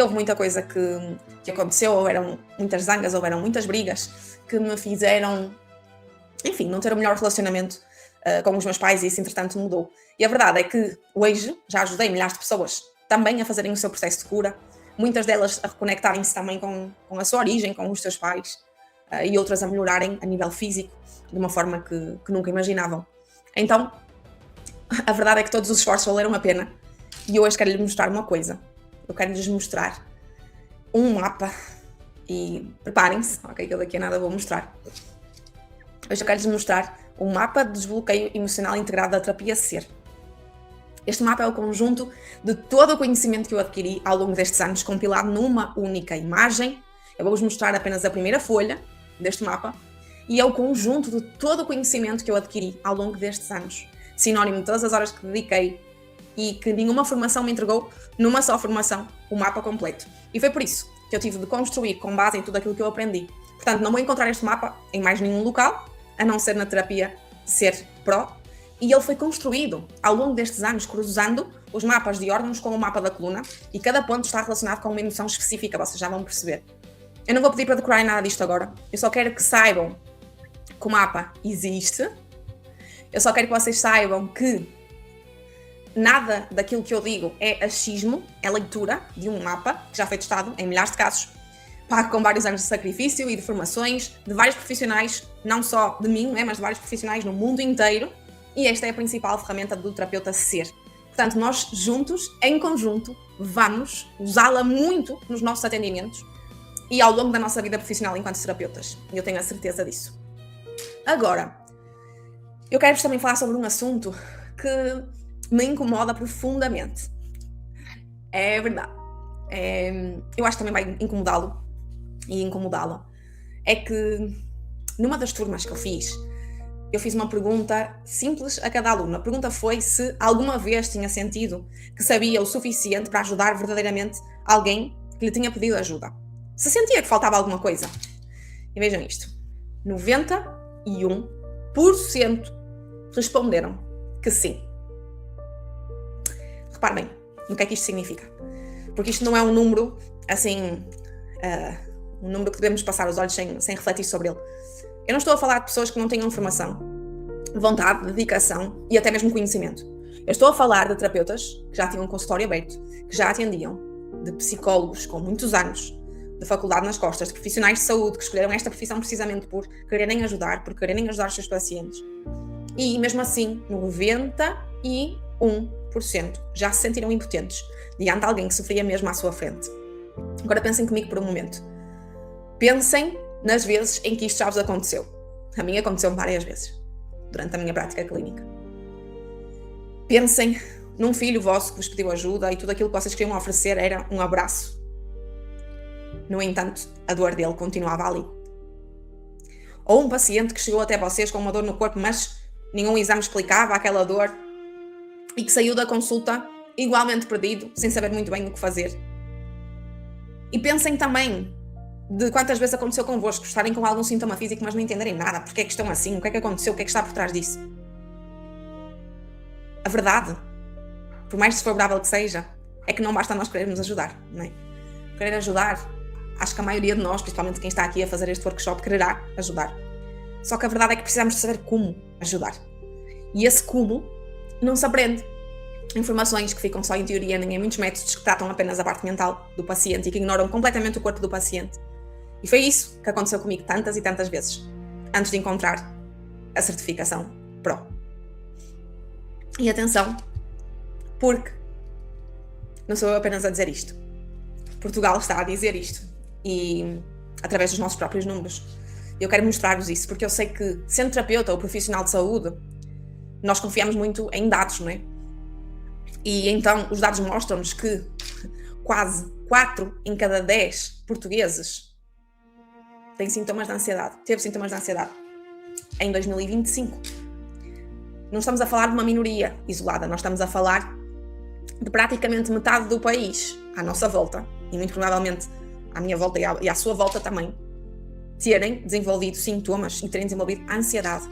houve muita coisa que aconteceu, houveram muitas zangas, houveram muitas brigas que me fizeram, enfim, não ter o melhor relacionamento com os meus pais, e isso entretanto mudou. E a verdade é que hoje já ajudei milhares de pessoas também a fazerem o seu processo de cura, muitas delas a reconectarem-se também com a sua origem, com os seus pais, e outras a melhorarem a nível físico de uma forma que nunca imaginavam. Então, a verdade é que todos os esforços valeram a pena, e eu hoje quero-lhes mostrar uma coisa. Eu quero-lhes mostrar um mapa, e preparem-se, ok, que eu daqui a nada vou mostrar. Hoje eu quero-lhes mostrar um mapa de desbloqueio emocional integrado da terapia SER. Este mapa é o conjunto de todo o conhecimento que eu adquiri ao longo destes anos, compilado numa única imagem. Eu vou-vos mostrar apenas a primeira folha deste mapa, e é o conjunto de todo o conhecimento que eu adquiri ao longo destes anos, sinónimo de todas as horas que dediquei e que nenhuma formação me entregou numa só formação, o mapa completo. E foi por isso que eu tive de construir com base em tudo aquilo que eu aprendi. Portanto, não vou encontrar este mapa em mais nenhum local, a não ser na terapia SER Pro, e ele foi construído ao longo destes anos, cruzando os mapas de órgãos com o mapa da coluna, e cada ponto está relacionado com uma emoção específica, vocês já vão perceber. Eu não vou pedir para decorarem nada disto agora, eu só quero que saibam que o mapa existe, eu só quero que vocês saibam que nada daquilo que eu digo é achismo, é leitura de um mapa que já foi testado em milhares de casos, pago com vários anos de sacrifício e de formações de vários profissionais, não só de mim, mas de vários profissionais no mundo inteiro, e esta é a principal ferramenta do terapeuta SER. Portanto, nós juntos, em conjunto, vamos usá-la muito nos nossos atendimentos e ao longo da nossa vida profissional enquanto terapeutas. E eu tenho a certeza disso. Agora, eu quero-vos também falar sobre um assunto que me incomoda profundamente. É verdade. Eu acho que também vai incomodá-lo e incomodá-la. É que numa das turmas que eu fiz uma pergunta simples a cada aluno. A pergunta foi se alguma vez tinha sentido que sabia o suficiente para ajudar verdadeiramente alguém que lhe tinha pedido ajuda. Se sentia que faltava alguma coisa. E vejam isto. 91% responderam que sim. Repare bem no que é que isto significa. Porque isto não é um número, assim, um número que devemos passar os olhos sem refletir sobre ele. Eu não estou a falar de pessoas que não tenham formação, vontade, dedicação e até mesmo conhecimento. Eu estou a falar de terapeutas que já tinham um consultório aberto, que já atendiam, de psicólogos com muitos anos de faculdade nas costas, de profissionais de saúde que escolheram esta profissão precisamente por quererem ajudar, por quererem ajudar os seus pacientes. E mesmo assim, 91% já se sentiram impotentes diante de alguém que sofria mesmo à sua frente. Agora pensem comigo por um momento. Pensem nas vezes em que isto já vos aconteceu. A mim aconteceu várias vezes, durante a minha prática clínica. Pensem num filho vosso que vos pediu ajuda e tudo aquilo que vocês queriam oferecer era um abraço. No entanto, a dor dele continuava ali. Ou um paciente que chegou até vocês com uma dor no corpo, mas nenhum exame explicava aquela dor e que saiu da consulta igualmente perdido, sem saber muito bem o que fazer. E pensem também de quantas vezes aconteceu convosco, estarem com algum sintoma físico, mas não entenderem nada, porque é que estão assim, o que é que aconteceu, o que é que está por trás disso. A verdade, por mais desfavorável que seja, é que não basta nós querermos ajudar, não é? Querer ajudar, acho que a maioria de nós, principalmente quem está aqui a fazer este workshop, quererá ajudar. Só que a verdade é que precisamos de saber como ajudar. E esse como não se aprende. Informações que ficam só em teoria, nem em muitos métodos que tratam apenas a parte mental do paciente e que ignoram completamente o corpo do paciente. E foi isso que aconteceu comigo tantas e tantas vezes, antes de encontrar a certificação Pro. E atenção, porque não sou eu apenas a dizer isto. Portugal está a dizer isto, e através dos nossos próprios números. Eu quero mostrar-vos isso, porque eu sei que, sendo terapeuta ou profissional de saúde, nós confiamos muito em dados, não é? E então os dados mostram-nos que quase 4 em cada 10 portugueses têm sintomas de ansiedade, teve sintomas de ansiedade. em 2025. Não estamos a falar de uma minoria isolada, nós estamos a falar de praticamente metade do país à nossa volta, e muito provavelmente à minha volta e à sua volta também, terem desenvolvido sintomas e terem desenvolvido ansiedade.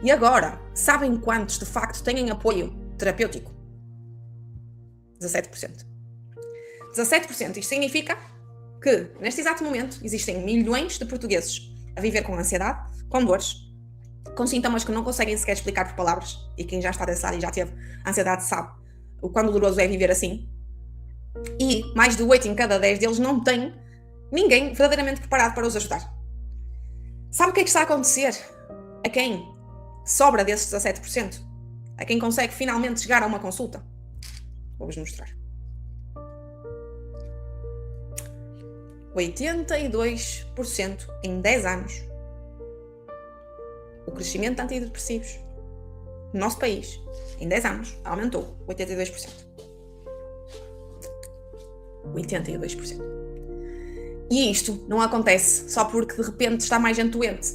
E agora, sabem quantos de facto têm apoio terapêutico? 17%. 17%. Isto significa que, neste exato momento, existem milhões de portugueses a viver com ansiedade, com dores, com sintomas que não conseguem sequer explicar por palavras, e quem já está dessa área e já teve ansiedade sabe o quão doloroso é viver assim. E mais de 8 em cada 10 deles não têm ninguém verdadeiramente preparado para os ajudar. Sabe o que é que está a acontecer a quem sobra desses 17%? A quem consegue finalmente chegar a uma consulta? Vou-vos mostrar. 82% em 10 anos. O crescimento de antidepressivos no nosso país, em 10 anos, aumentou 82%. 82%. E isto não acontece só porque de repente está mais gente doente.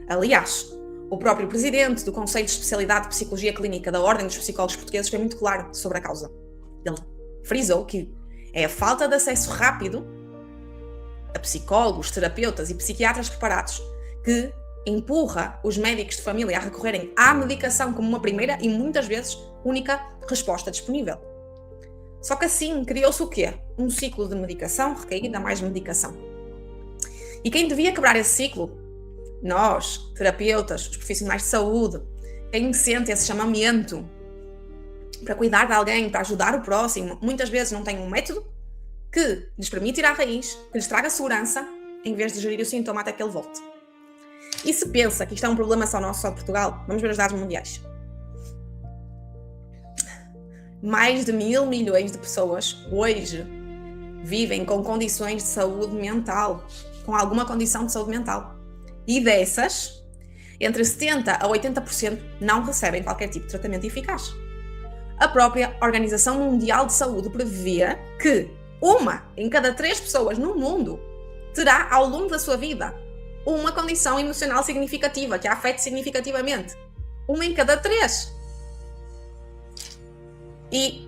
Aliás, o próprio presidente do Conselho de Especialidade de Psicologia Clínica da Ordem dos Psicólogos Portugueses foi muito claro sobre a causa. Ele frisou que é a falta de acesso rápido a psicólogos, terapeutas e psiquiatras preparados que empurra os médicos de família a recorrerem à medicação como uma primeira e muitas vezes única resposta disponível. Só que assim criou-se o quê? Um ciclo de medicação, recaída, mais medicação. E quem devia quebrar esse ciclo? Nós, terapeutas, os profissionais de saúde, quem sente esse chamamento para cuidar de alguém, para ajudar o próximo, muitas vezes não tem um método que lhes permite ir à raiz, que lhes traga segurança, em vez de gerir o sintoma até que ele volte. E se pensa que isto é um problema só nosso, só Portugal, vamos ver os dados mundiais. Mais de 1.000 milhões de pessoas hoje vivem com condições de saúde mental, com alguma condição de saúde mental. E dessas, entre 70% a 80% não recebem qualquer tipo de tratamento eficaz. A própria Organização Mundial de Saúde prevê que 1 em cada 3 pessoas no mundo terá, ao longo da sua vida, uma condição emocional significativa, que a afete significativamente. 1 em cada 3. E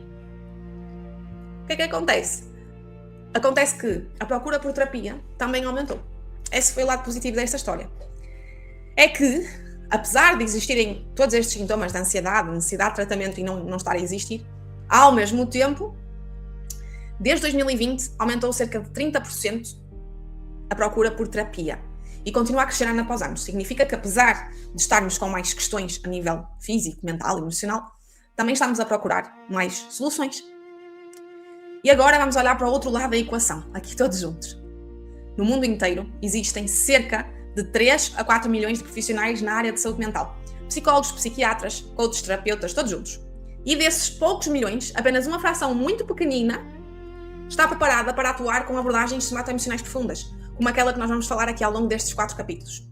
o que é que acontece? Acontece que a procura por terapia também aumentou. Esse foi o lado positivo desta história. É que, apesar de existirem todos estes sintomas de ansiedade, necessidade de tratamento e não estar a existir, ao mesmo tempo, desde 2020 aumentou cerca de 30% a procura por terapia. E continua a crescer ano após ano. Significa que, apesar de estarmos com mais questões a nível físico, mental e emocional, também estamos a procurar mais soluções. E agora vamos olhar para o outro lado da equação, aqui todos juntos. No mundo inteiro existem cerca de 3 a 4 milhões de profissionais na área de saúde mental. Psicólogos, psiquiatras, coaches, terapeutas, todos juntos. E desses poucos milhões, apenas uma fração muito pequenina está preparada para atuar com abordagens somatoemocionais profundas, como aquela que nós vamos falar aqui ao longo destes 4 capítulos.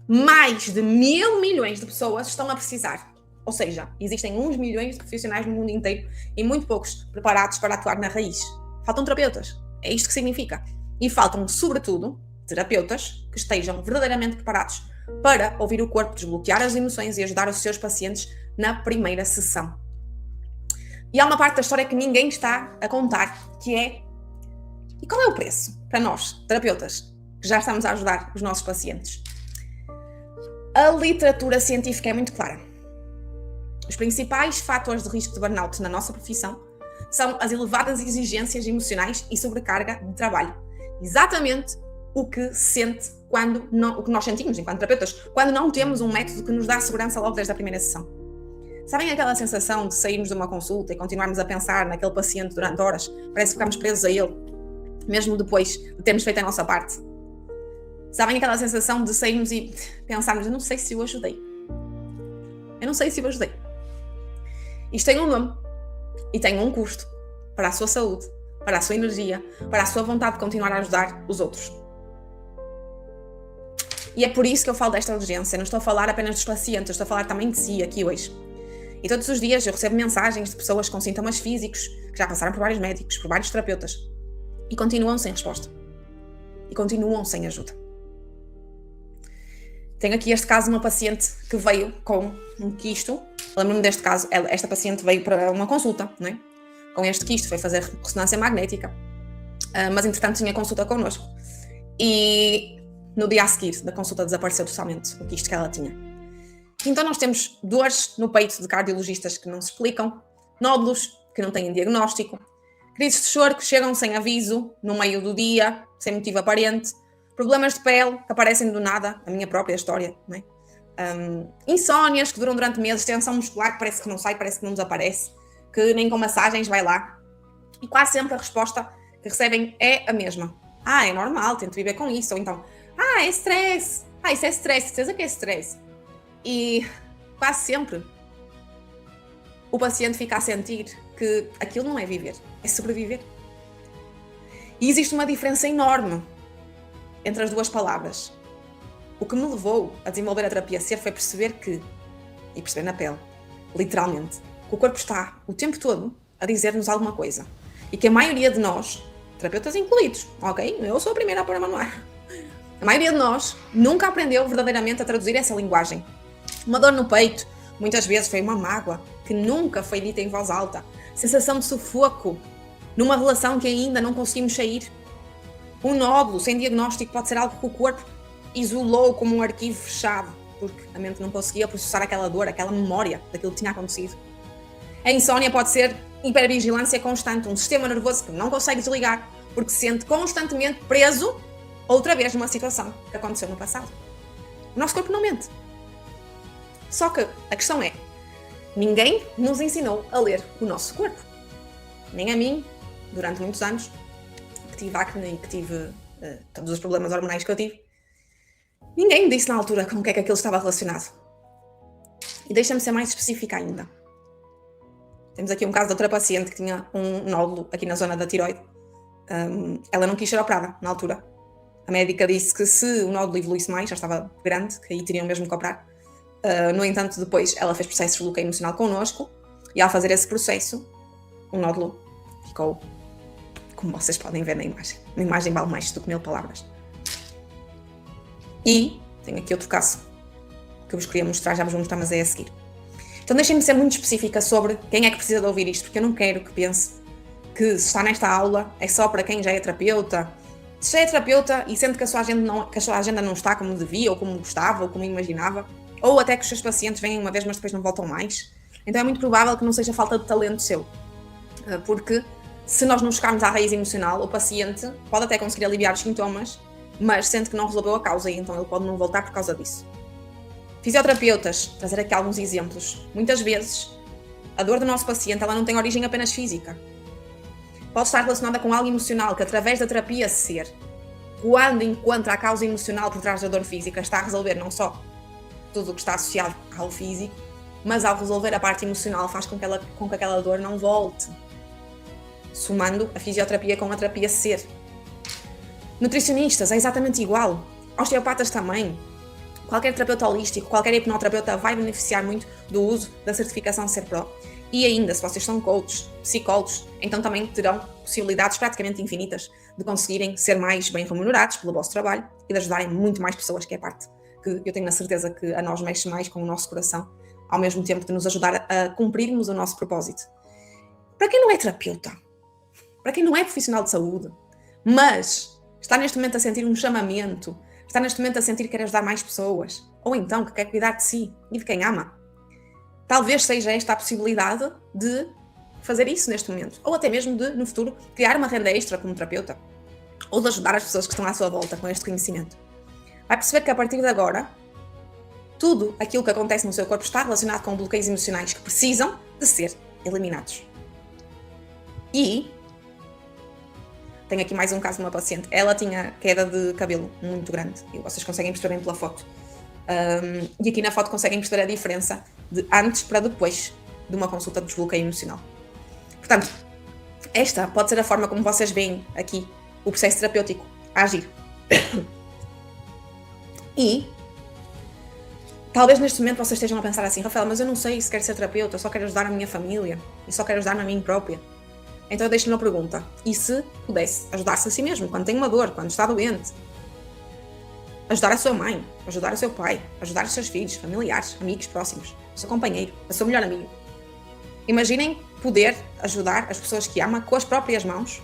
Mais de 1.000 milhões de pessoas estão a precisar. Ou seja, existem uns milhões de profissionais no mundo inteiro e muito poucos preparados para atuar na raiz. Faltam terapeutas. É isto que significa. E faltam, sobretudo, terapeutas que estejam verdadeiramente preparados para ouvir o corpo, desbloquear as emoções e ajudar os seus pacientes na primeira sessão. E há uma parte da história que ninguém está a contar, que é: e qual é o preço para nós, terapeutas, que já estamos a ajudar os nossos pacientes? A literatura científica é muito clara. Os principais fatores de risco de burnout na nossa profissão são as elevadas exigências emocionais e sobrecarga de trabalho. Exatamente o que o que nós sentimos enquanto terapeutas, quando não temos um método que nos dá segurança logo desde a primeira sessão. Sabem aquela sensação de sairmos de uma consulta e continuarmos a pensar naquele paciente durante horas? Parece que ficamos presos a ele, mesmo depois de termos feito a nossa parte. Sabem aquela sensação de sairmos e pensarmos: eu não sei se o ajudei. Eu não sei se o ajudei. Isto tem um nome e tem um custo para a sua saúde, para a sua energia, para a sua vontade de continuar a ajudar os outros. E é por isso que eu falo desta urgência. Não estou a falar apenas dos pacientes, estou a falar também de si aqui hoje. E todos os dias eu recebo mensagens de pessoas com sintomas físicos que já passaram por vários médicos, por vários terapeutas e continuam sem resposta. E continuam sem ajuda. Tenho aqui este caso de uma paciente que veio com um quisto. Lembro-me deste caso, esta paciente veio para uma consulta, não é? Com este quisto, foi fazer ressonância magnética, mas entretanto tinha consulta connosco. E no dia a seguir da consulta desapareceu totalmente o quisto que ela tinha. Então nós temos dores no peito de cardiologistas que não se explicam, nódulos que não têm diagnóstico, crises de choro que chegam sem aviso, no meio do dia, sem motivo aparente, problemas de pele que aparecem do nada, a minha própria história, não é? Insónias que duram durante meses, tensão muscular que parece que não sai, parece que não desaparece, que nem com massagens vai lá. E quase sempre a resposta que recebem é a mesma. É normal, tento viver com isso. Ou então, é stress. Isso é stress, certeza que é stress. E quase sempre o paciente fica a sentir que aquilo não é viver, é sobreviver. E existe uma diferença enorme entre as duas palavras. O que me levou a desenvolver a terapia SER foi perceber e perceber na pele, literalmente, que o corpo está o tempo todo a dizer-nos alguma coisa. E que a maioria de nós, terapeutas incluídos, ok? Eu sou a primeira a pôr a mão no ar. A maioria de nós nunca aprendeu verdadeiramente a traduzir essa linguagem. Uma dor no peito, muitas vezes foi uma mágoa que nunca foi dita em voz alta. Sensação de sufoco numa relação que ainda não conseguimos sair. Um nódulo sem diagnóstico pode ser algo que o corpo isolou como um arquivo fechado, porque a mente não conseguia processar aquela dor, aquela memória daquilo que tinha acontecido. A insónia pode ser hipervigilância constante, um sistema nervoso que não consegue desligar, porque se sente constantemente preso outra vez numa situação que aconteceu no passado. O nosso corpo não mente. Só que a questão é, ninguém nos ensinou a ler o nosso corpo. Nem a mim, durante muitos anos, que tive acne e que tive todos os problemas hormonais que eu tive. Ninguém me disse na altura com o que é que aquilo estava relacionado. E deixa-me ser mais específica ainda. Temos aqui um caso de outra paciente que tinha um nódulo aqui na zona da tiroide. Ela não quis ser operada na altura. A médica disse que se o nódulo evoluísse mais, já estava grande, que aí teriam mesmo que operar. No entanto, depois ela fez processos de bloqueio emocional connosco e ao fazer esse processo, o nódulo ficou, como vocês podem ver na imagem. A imagem vale mais do que 1000 palavras. E tenho aqui outro caso que eu vos queria mostrar, já vos vou mostrar, mas é a seguir. Então deixem-me ser muito específica sobre quem é que precisa de ouvir isto, porque eu não quero que pense que se está nesta aula é só para quem já é terapeuta. Se já é terapeuta e sente que a sua agenda não está como devia, ou como gostava, ou como imaginava, ou até que os seus pacientes vêm uma vez, mas depois não voltam mais, então é muito provável que não seja falta de talento seu. Porque se nós não chegarmos à raiz emocional, o paciente pode até conseguir aliviar os sintomas, mas sente que não resolveu a causa e então ele pode não voltar por causa disso. Fisioterapeutas, trazer aqui alguns exemplos. Muitas vezes, a dor do nosso paciente ela não tem origem apenas física. Pode estar relacionada com algo emocional que, através da terapia SER, quando encontra a causa emocional por trás da dor física, está a resolver não só tudo o que está associado ao físico, mas ao resolver a parte emocional faz com que aquela dor não volte. Somando a fisioterapia com a terapia SER. Nutricionistas, é exatamente igual. Osteopatas também. Qualquer terapeuta holístico, qualquer hipnoterapeuta vai beneficiar muito do uso da certificação SER Pro. E ainda, se vocês são coaches, psicólogos, então também terão possibilidades praticamente infinitas de conseguirem ser mais bem remunerados pelo vosso trabalho e de ajudarem muito mais pessoas, que é a parte que eu tenho a certeza que a nós mexe mais com o nosso coração, ao mesmo tempo de nos ajudar a cumprirmos o nosso propósito. Para quem não é terapeuta, para quem não é profissional de saúde, mas está neste momento a sentir um chamamento, está neste momento a sentir que quer ajudar mais pessoas, ou então que quer cuidar de si e de quem ama, talvez seja esta a possibilidade de fazer isso neste momento, ou até mesmo de, no futuro, criar uma renda extra como terapeuta, ou de ajudar as pessoas que estão à sua volta com este conhecimento. Vai perceber que a partir de agora, tudo aquilo que acontece no seu corpo está relacionado com bloqueios emocionais que precisam de ser eliminados. E tenho aqui mais um caso de uma paciente. Ela tinha queda de cabelo muito grande, e vocês conseguem perceber bem pela foto. E aqui na foto conseguem perceber a diferença de antes para depois de uma consulta de desbloqueio emocional. Portanto, esta pode ser a forma como vocês veem aqui o processo terapêutico a agir. E talvez neste momento vocês estejam a pensar assim: Rafael, mas eu não sei se quero ser terapeuta, eu só quero ajudar a minha família, e só quero ajudar-me a mim própria. Então eu deixo-lhe uma pergunta: e se pudesse ajudar-se a si mesmo, quando tem uma dor, quando está doente? ajudar a sua mãe, ajudar o seu pai, ajudar os seus filhos, familiares, amigos próximos, o seu companheiro, o seu melhor amigo. Imaginem poder ajudar as pessoas que ama com as próprias mãos.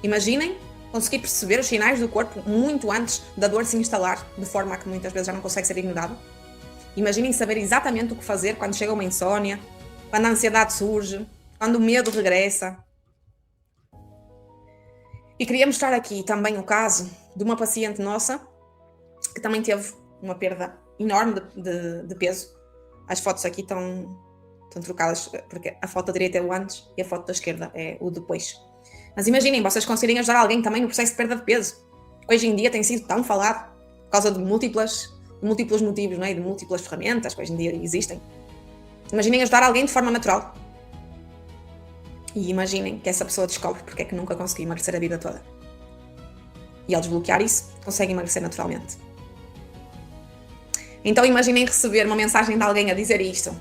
Imaginem conseguir perceber os sinais do corpo muito antes da dor se instalar, de forma a que muitas vezes já não consegue ser ignorada. Imaginem saber exatamente o que fazer quando chega uma insónia, quando a ansiedade surge, quando o medo regressa. E queria mostrar aqui também o caso de uma paciente nossa que também teve uma perda enorme de peso. As fotos aqui estão trocadas, porque a foto da direita é o antes e a foto da esquerda é o depois. Mas imaginem, vocês conseguirem ajudar alguém também no processo de perda de peso. Hoje em dia tem sido tão falado por causa de múltiplos motivos, não é? De múltiplas ferramentas que hoje em dia existem. Imaginem ajudar alguém de forma natural. E imaginem que essa pessoa descobre porque é que nunca conseguiu emagrecer a vida toda. E ao desbloquear isso, consegue emagrecer naturalmente. Então imaginem receber uma mensagem de alguém a dizer isto,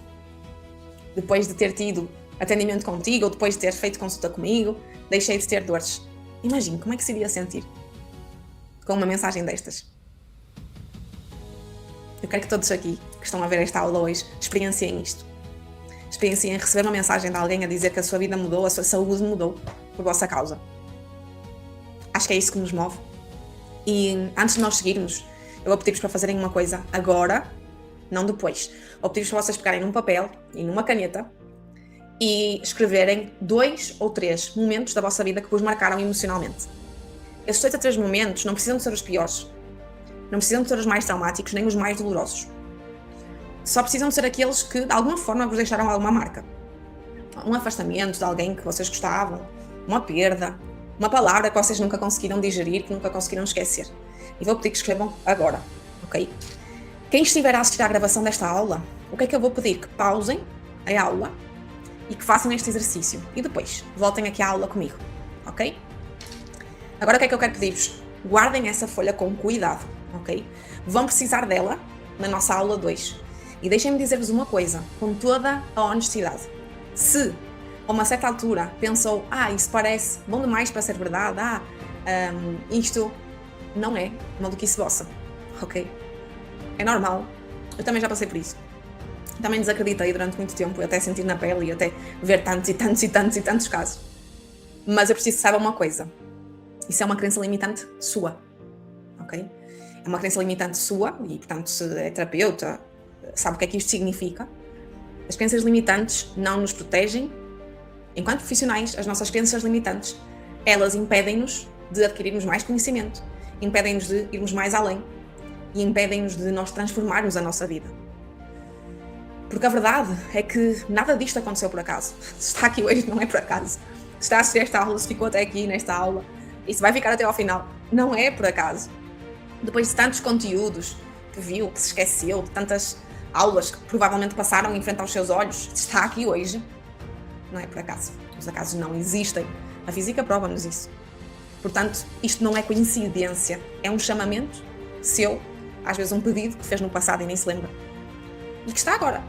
depois de ter tido atendimento contigo, ou depois de ter feito consulta comigo, deixei de ter dores. Imagine como é que se iria sentir com uma mensagem destas. Eu quero que todos aqui que estão a ver esta aula hoje experienciem isto. Experienciem receber uma mensagem de alguém a dizer que a sua vida mudou, a sua saúde mudou por vossa causa. Acho que é isso que nos move. E antes de nós seguirmos, eu vou pedir-vos para fazerem uma coisa agora, não depois. Vou pedir-vos para vocês pegarem num papel e numa caneta e escreverem 2 ou 3 momentos da vossa vida que vos marcaram emocionalmente. Esses 2 a 3 momentos não precisam de ser os piores, não precisam de ser os mais traumáticos, nem os mais dolorosos. Só precisam de ser aqueles que, de alguma forma, vos deixaram alguma marca. Um afastamento de alguém que vocês gostavam, uma perda, uma palavra que vocês nunca conseguiram digerir, que nunca conseguiram esquecer. E vou pedir que escrevam agora, ok? Quem estiver a assistir à gravação desta aula, o que é que eu vou pedir? Que pausem a aula e que façam este exercício. E depois, voltem aqui à aula comigo, ok? Agora o que é que eu quero pedir-vos? Guardem essa folha com cuidado, ok? Vão precisar dela na nossa aula 2. E deixem-me dizer-vos uma coisa, com toda a honestidade. Se, a uma certa altura, pensou, isso parece bom demais para ser verdade, isto não é maluquice vossa, ok? É normal. Eu também já passei por isso. Também desacreditei durante muito tempo, eu até sentir na pele e até ver tantos casos. Mas eu preciso que saibam uma coisa. Isso é uma crença limitante sua, ok? É uma crença limitante sua e, portanto, se é terapeuta, sabe o que é que isto significa. As crenças limitantes não nos protegem. Enquanto profissionais, as nossas crenças limitantes, elas impedem-nos de adquirirmos mais conhecimento, impedem-nos de irmos mais além e impedem-nos de nós transformarmos a nossa vida. Porque a verdade é que nada disto aconteceu por acaso. Se está aqui hoje não é por acaso. Se está a assistir esta aula, se ficou até aqui nesta aula e se vai ficar até ao final, não é por acaso. Depois de tantos conteúdos que viu, que se esqueceu, de tantas aulas que provavelmente passaram em frente aos seus olhos, está aqui hoje, não é por acaso. Os acasos não existem. A física prova-nos isso. Portanto, isto não é coincidência. É um chamamento seu, às vezes um pedido que fez no passado e nem se lembra. E que está agora,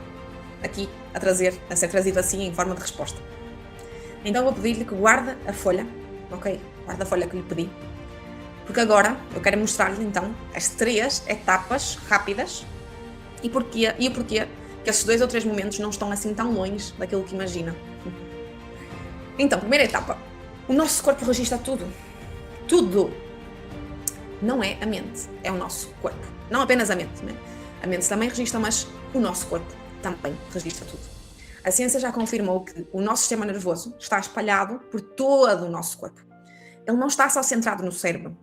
aqui, a ser trazido assim em forma de resposta. Então vou pedir-lhe que guarde a folha, ok? Guarde a folha que lhe pedi. Porque agora eu quero mostrar-lhe então as 3 etapas rápidas e o porquê que esses 2 ou 3 momentos não estão assim tão longe daquilo que imagina. Então, primeira etapa. O nosso corpo registra tudo. Tudo. Não é a mente, é o nosso corpo. Não apenas a mente, né? A mente também registra, mas o nosso corpo também registra tudo. A ciência já confirmou que o nosso sistema nervoso está espalhado por todo o nosso corpo. Ele não está só centrado no cérebro.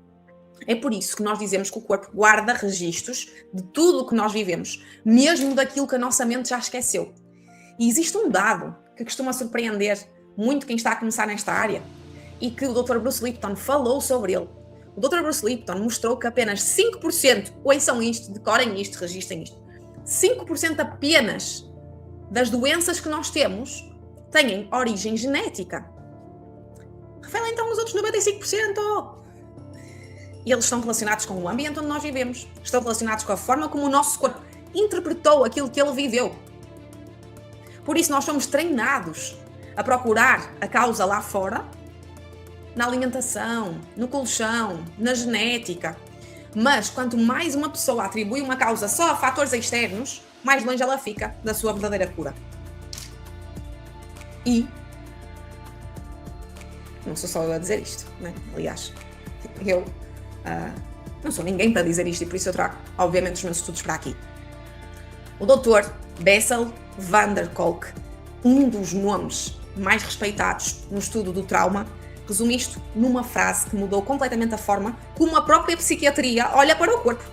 É por isso que nós dizemos que o corpo guarda registros de tudo o que nós vivemos, mesmo daquilo que a nossa mente já esqueceu. E existe um dado que costuma surpreender muito quem está a começar nesta área e que o Dr. Bruce Lipton falou sobre ele. O Dr. Bruce Lipton mostrou que apenas 5%, ouçam isto, decorem isto, registrem isto, 5% apenas das doenças que nós temos têm origem genética. Rafael, então os outros 95%? E eles estão relacionados com o ambiente onde nós vivemos, estão relacionados com a forma como o nosso corpo interpretou aquilo que ele viveu. Por isso nós somos treinados a procurar a causa lá fora, na alimentação, no colchão, na genética. Mas quanto mais uma pessoa atribui uma causa só a fatores externos, mais longe ela fica da sua verdadeira cura. E não sou só eu a dizer isto, né? Aliás, eu não sou ninguém para dizer isto e por isso eu trago, obviamente, os meus estudos para aqui. O Dr. Bessel van der Kolk, um dos nomes mais respeitados no estudo do trauma, resume isto numa frase que mudou completamente a forma como a própria psiquiatria olha para o corpo.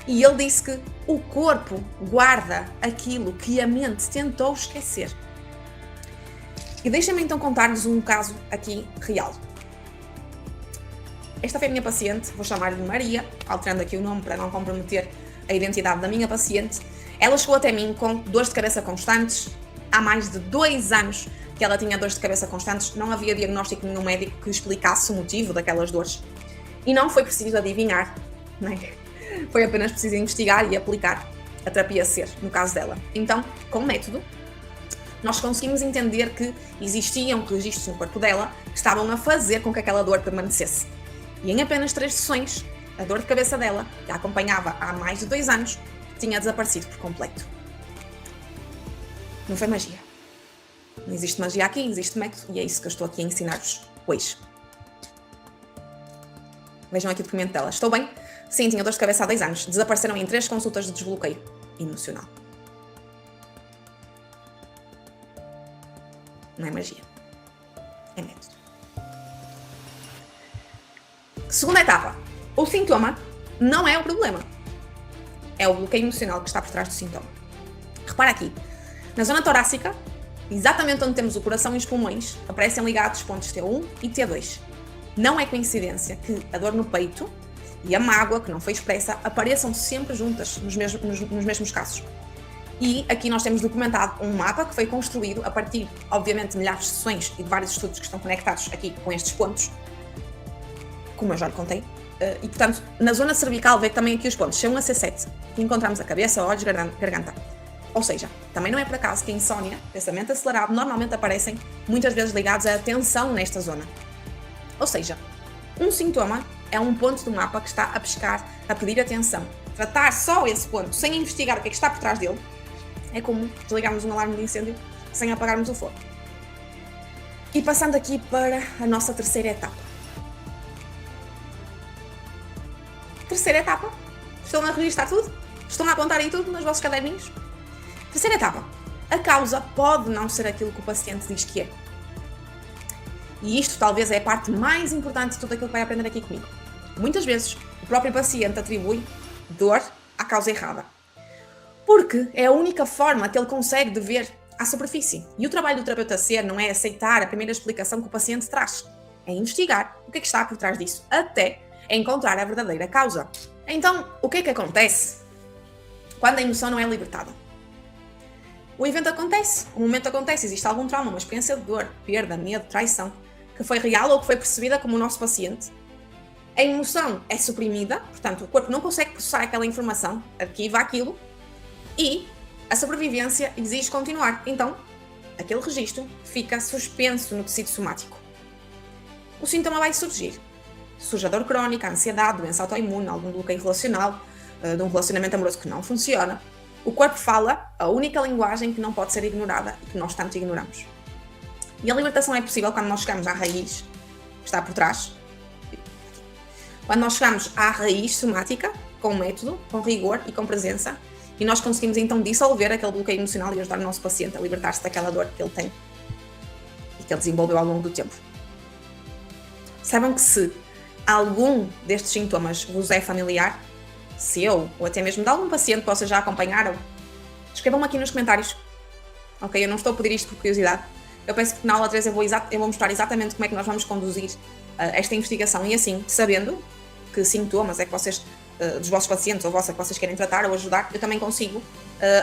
E ele disse que o corpo guarda aquilo que a mente tentou esquecer. E deixem-me então contar-lhes um caso aqui real. Esta foi a minha paciente, vou chamar-lhe Maria, alterando aqui o nome para não comprometer a identidade da minha paciente. Ela chegou até mim com dores de cabeça constantes. Há mais de 2 anos que ela tinha dores de cabeça constantes, não havia diagnóstico nenhum médico que explicasse o motivo daquelas dores. E não foi preciso adivinhar, né? Foi apenas preciso investigar e aplicar a terapia SER, no caso dela. Então, com o método, nós conseguimos entender que existiam registros no corpo dela que estavam a fazer com que aquela dor permanecesse. E em apenas 3 sessões, a dor de cabeça dela, que a acompanhava há mais de 2 anos, tinha desaparecido por completo. Não foi magia. Não existe magia aqui, existe método e é isso que eu estou aqui a ensinar-vos hoje. Vejam aqui o documento dela. Estou bem? Sim, tinha dores de cabeça há 2 anos. Desapareceram em 3 consultas de desbloqueio emocional. Não é magia. É método. Segunda etapa. O sintoma não é o problema. É o bloqueio emocional que está por trás do sintoma. Repara aqui. Na zona torácica, exatamente onde temos o coração e os pulmões, aparecem ligados os pontos T1 e T2. Não é coincidência que a dor no peito e a mágoa, que não foi expressa, apareçam sempre juntas nos mesmos casos. E aqui nós temos documentado um mapa que foi construído a partir, obviamente, de milhares de sessões e de vários estudos que estão conectados aqui com estes pontos, como eu já lhe contei. E, portanto, na zona cervical vê também aqui os pontos C1 a C7, que encontramos a cabeça, olhos, garganta. Ou seja, também não é por acaso que a insónia, pensamento acelerado, normalmente aparecem muitas vezes ligados à tensão nesta zona. Ou seja, um sintoma é um ponto do mapa que está a pescar, a pedir atenção. Tratar só esse ponto, sem investigar o que é que está por trás dele, é como desligarmos um alarme de incêndio sem apagarmos o fogo. E passando aqui para a nossa terceira etapa. Terceira etapa. Estão a registrar tudo? Estão a apontar em tudo nos vossos caderninhos? Terceira etapa. A causa pode não ser aquilo que o paciente diz que é. E isto talvez é a parte mais importante de tudo aquilo que vai aprender aqui comigo. Muitas vezes o próprio paciente atribui dor à causa errada. Porque é a única forma que ele consegue de ver à superfície. E o trabalho do terapeuta SER não é aceitar a primeira explicação que o paciente traz. É investigar o que é que está por trás disso, até encontrar a verdadeira causa. Então, o que é que acontece quando a emoção não é libertada? O evento acontece, o momento acontece, existe algum trauma, uma experiência de dor, perda, medo, traição, que foi real ou que foi percebida como o nosso paciente. A emoção é suprimida, portanto, o corpo não consegue processar aquela informação, arquiva aquilo, e a sobrevivência exige continuar. Então, aquele registro fica suspenso no tecido somático. O sintoma vai surgir. Surge a dor crónica, a ansiedade, doença autoimune, algum bloqueio relacional, de um relacionamento amoroso que não funciona. O corpo fala a única linguagem que não pode ser ignorada e que nós tanto ignoramos. E a libertação é possível quando nós chegamos à raiz, que está por trás. Quando nós chegamos à raiz somática, com método, com rigor e com presença, e nós conseguimos então dissolver aquele bloqueio emocional e ajudar o nosso paciente a libertar-se daquela dor que ele tem e que ele desenvolveu ao longo do tempo. Saibam que se algum destes sintomas vos é familiar, seu ou até mesmo de algum paciente que vocês já acompanharam, escrevam-me aqui nos comentários. Ok? Eu não estou a pedir isto por curiosidade. Eu penso que na aula 3 eu vou mostrar exatamente como é que nós vamos conduzir esta investigação e assim, sabendo que sintomas é que vocês, dos vossos pacientes ou vossa que vocês querem tratar ou ajudar, eu também consigo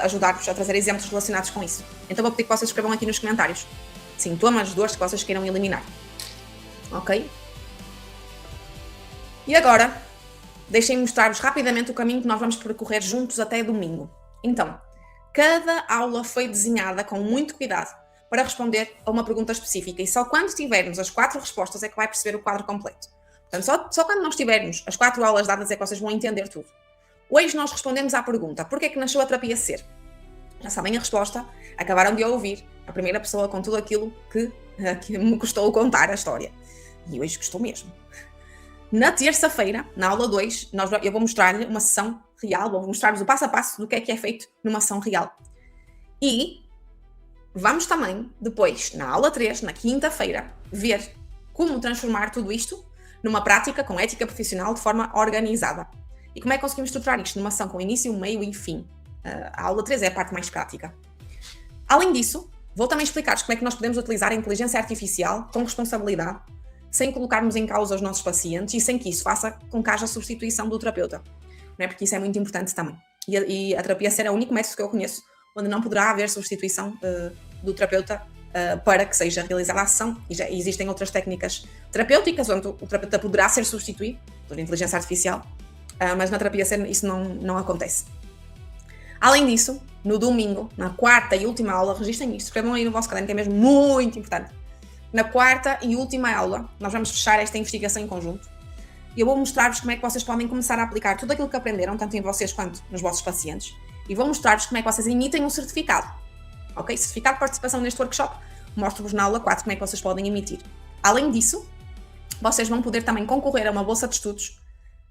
ajudar-vos a trazer exemplos relacionados com isso. Então vou pedir que vocês escrevam aqui nos comentários sintomas, dores que vocês queiram eliminar. Ok? E agora, deixem-me mostrar-vos rapidamente o caminho que nós vamos percorrer juntos até domingo. Então, cada aula foi desenhada com muito cuidado para responder a uma pergunta específica e só quando tivermos as 4 respostas é que vai perceber o quadro completo. Portanto, só quando nós tivermos as 4 aulas dadas é que vocês vão entender tudo. Hoje nós respondemos à pergunta: porquê é que nasceu a terapia Ser? Já sabem a resposta, acabaram de ouvir a primeira pessoa com tudo aquilo que me custou contar a história. E hoje custou mesmo. Na terça-feira, na aula 2, eu vou mostrar-lhe uma sessão real, vou mostrar-vos o passo a passo do que é feito numa sessão real. E vamos também, depois, na aula 3, na quinta-feira, ver como transformar tudo isto numa prática com ética profissional de forma organizada. E como é que conseguimos estruturar isto numa sessão com início, meio e fim. A aula 3 é a parte mais prática. Além disso, vou também explicar-vos como é que nós podemos utilizar a inteligência artificial com responsabilidade, sem colocarmos em causa os nossos pacientes e sem que isso faça com que haja substituição do terapeuta. Não é? Porque isso é muito importante também. E a terapia Ser é o único método que eu conheço onde não poderá haver substituição do terapeuta para que seja realizada a sessão. E já existem outras técnicas terapêuticas onde o terapeuta poderá ser substituído por inteligência artificial, mas na terapia Ser isso não acontece. Além disso, no domingo, na quarta e última aula, registrem isto, escrevam aí no vosso caderno, que é mesmo muito importante. Na quarta e última aula, nós vamos fechar esta investigação em conjunto e eu vou mostrar-vos como é que vocês podem começar a aplicar tudo aquilo que aprenderam, tanto em vocês quanto nos vossos pacientes, e vou mostrar-vos como é que vocês emitem um certificado. Ok? Certificado de participação neste workshop, mostro-vos na aula 4 como é que vocês podem emitir. Além disso, vocês vão poder também concorrer a uma bolsa de estudos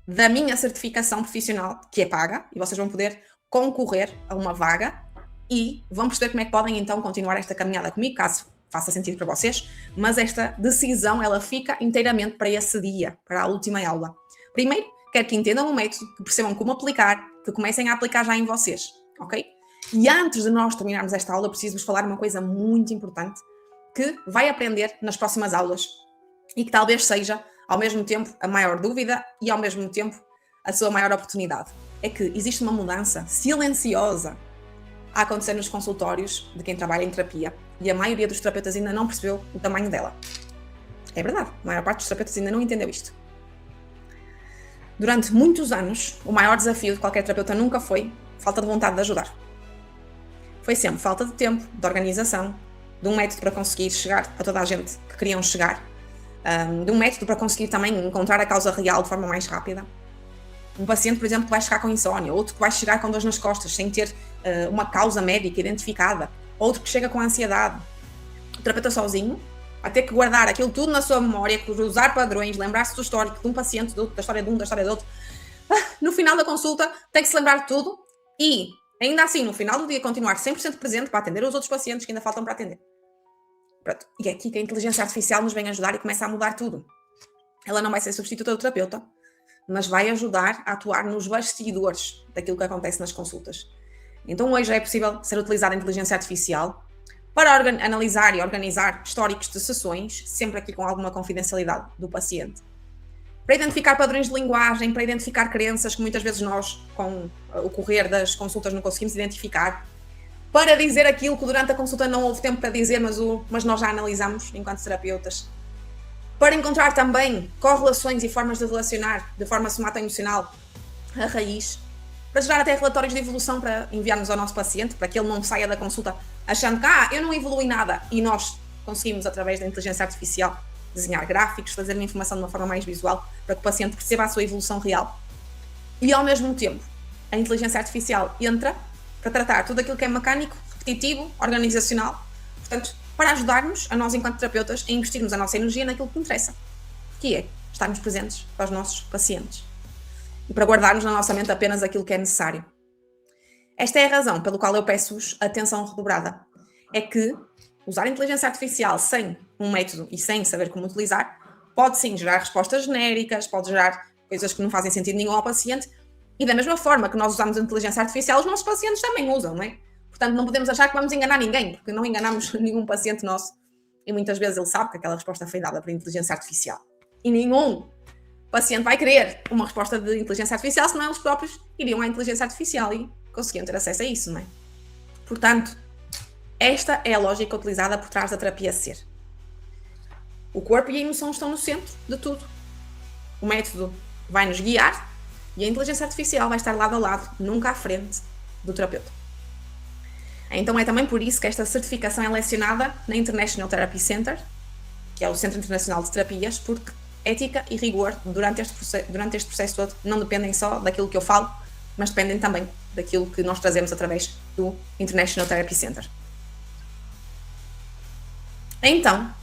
da minha certificação profissional, que é paga, e vocês vão poder concorrer a uma vaga e vão perceber como é que podem então continuar esta caminhada comigo, caso faça sentido para vocês, mas esta decisão ela fica inteiramente para esse dia, para a última aula. Primeiro, quero que entendam o método, que percebam como aplicar, que comecem a aplicar já em vocês, ok? E antes de nós terminarmos esta aula, preciso-vos falar uma coisa muito importante que vai aprender nas próximas aulas e que talvez seja, ao mesmo tempo, a maior dúvida e, ao mesmo tempo, a sua maior oportunidade. É que existe uma mudança silenciosa a acontecer nos consultórios de quem trabalha em terapia e a maioria dos terapeutas ainda não percebeu o tamanho dela. É verdade, a maior parte dos terapeutas ainda não entendeu isto. Durante muitos anos, o maior desafio de qualquer terapeuta nunca foi falta de vontade de ajudar. Foi sempre falta de tempo, de organização, de um método para conseguir chegar a toda a gente que queriam chegar, de um método para conseguir também encontrar a causa real de forma mais rápida. Um paciente, por exemplo, que vai chegar com insónia, outro que vai chegar com dores nas costas, sem ter uma causa médica identificada, outro que chega com ansiedade. O terapeuta sozinho vai ter que guardar aquilo tudo na sua memória, cruzar padrões, lembrar-se do histórico de um paciente, da história de um, da história do outro. No final da consulta, tem que se lembrar de tudo e, ainda assim, no final do dia, continuar 100% presente para atender os outros pacientes que ainda faltam para atender. Pronto. E é aqui que a inteligência artificial nos vem ajudar e começa a mudar tudo. Ela não vai ser substituta do terapeuta, mas vai ajudar a atuar nos bastidores daquilo que acontece nas consultas. Então hoje é possível ser utilizada a inteligência artificial para analisar e organizar históricos de sessões, sempre aqui com alguma confidencialidade do paciente, para identificar padrões de linguagem, para identificar crenças que muitas vezes nós, com o correr das consultas, não conseguimos identificar, para dizer aquilo que durante a consulta não houve tempo para dizer, mas nós já analisamos enquanto terapeutas, para encontrar também correlações e formas de relacionar de forma somatoemocional a raiz, para gerar até relatórios de evolução para enviarmos ao nosso paciente, para que ele não saia da consulta achando que eu não evolui nada, e nós conseguimos, através da inteligência artificial, desenhar gráficos, fazer a informação de uma forma mais visual, para que o paciente perceba a sua evolução real. E ao mesmo tempo, a inteligência artificial entra para tratar tudo aquilo que é mecânico, repetitivo, organizacional, portanto, para ajudar-nos, a nós enquanto terapeutas, a investirmos a nossa energia naquilo que interessa, que é estarmos presentes para os nossos pacientes e para guardarmos na nossa mente apenas aquilo que é necessário. Esta é a razão pela qual eu peço-vos atenção redobrada. É que usar a inteligência artificial sem um método e sem saber como utilizar pode sim gerar respostas genéricas, pode gerar coisas que não fazem sentido nenhum ao paciente, e da mesma forma que nós usamos a inteligência artificial, os nossos pacientes também usam, não é? Portanto, não podemos achar que vamos enganar ninguém, porque não enganamos nenhum paciente nosso e muitas vezes ele sabe que aquela resposta foi dada por inteligência artificial. E nenhum paciente vai querer uma resposta de inteligência artificial, senão eles próprios iriam à inteligência artificial e conseguiam ter acesso a isso, não é? Portanto, esta é a lógica utilizada por trás da terapia Ser. O corpo e a emoção estão no centro de tudo. O método vai nos guiar e a inteligência artificial vai estar lado a lado, nunca à frente do terapeuta. Então é também por isso que esta certificação é lecionada na International Therapy Center, que é o Centro Internacional de Terapias, porque ética e rigor durante este processo todo não dependem só daquilo que eu falo, mas dependem também daquilo que nós trazemos através do International Therapy Center. Então,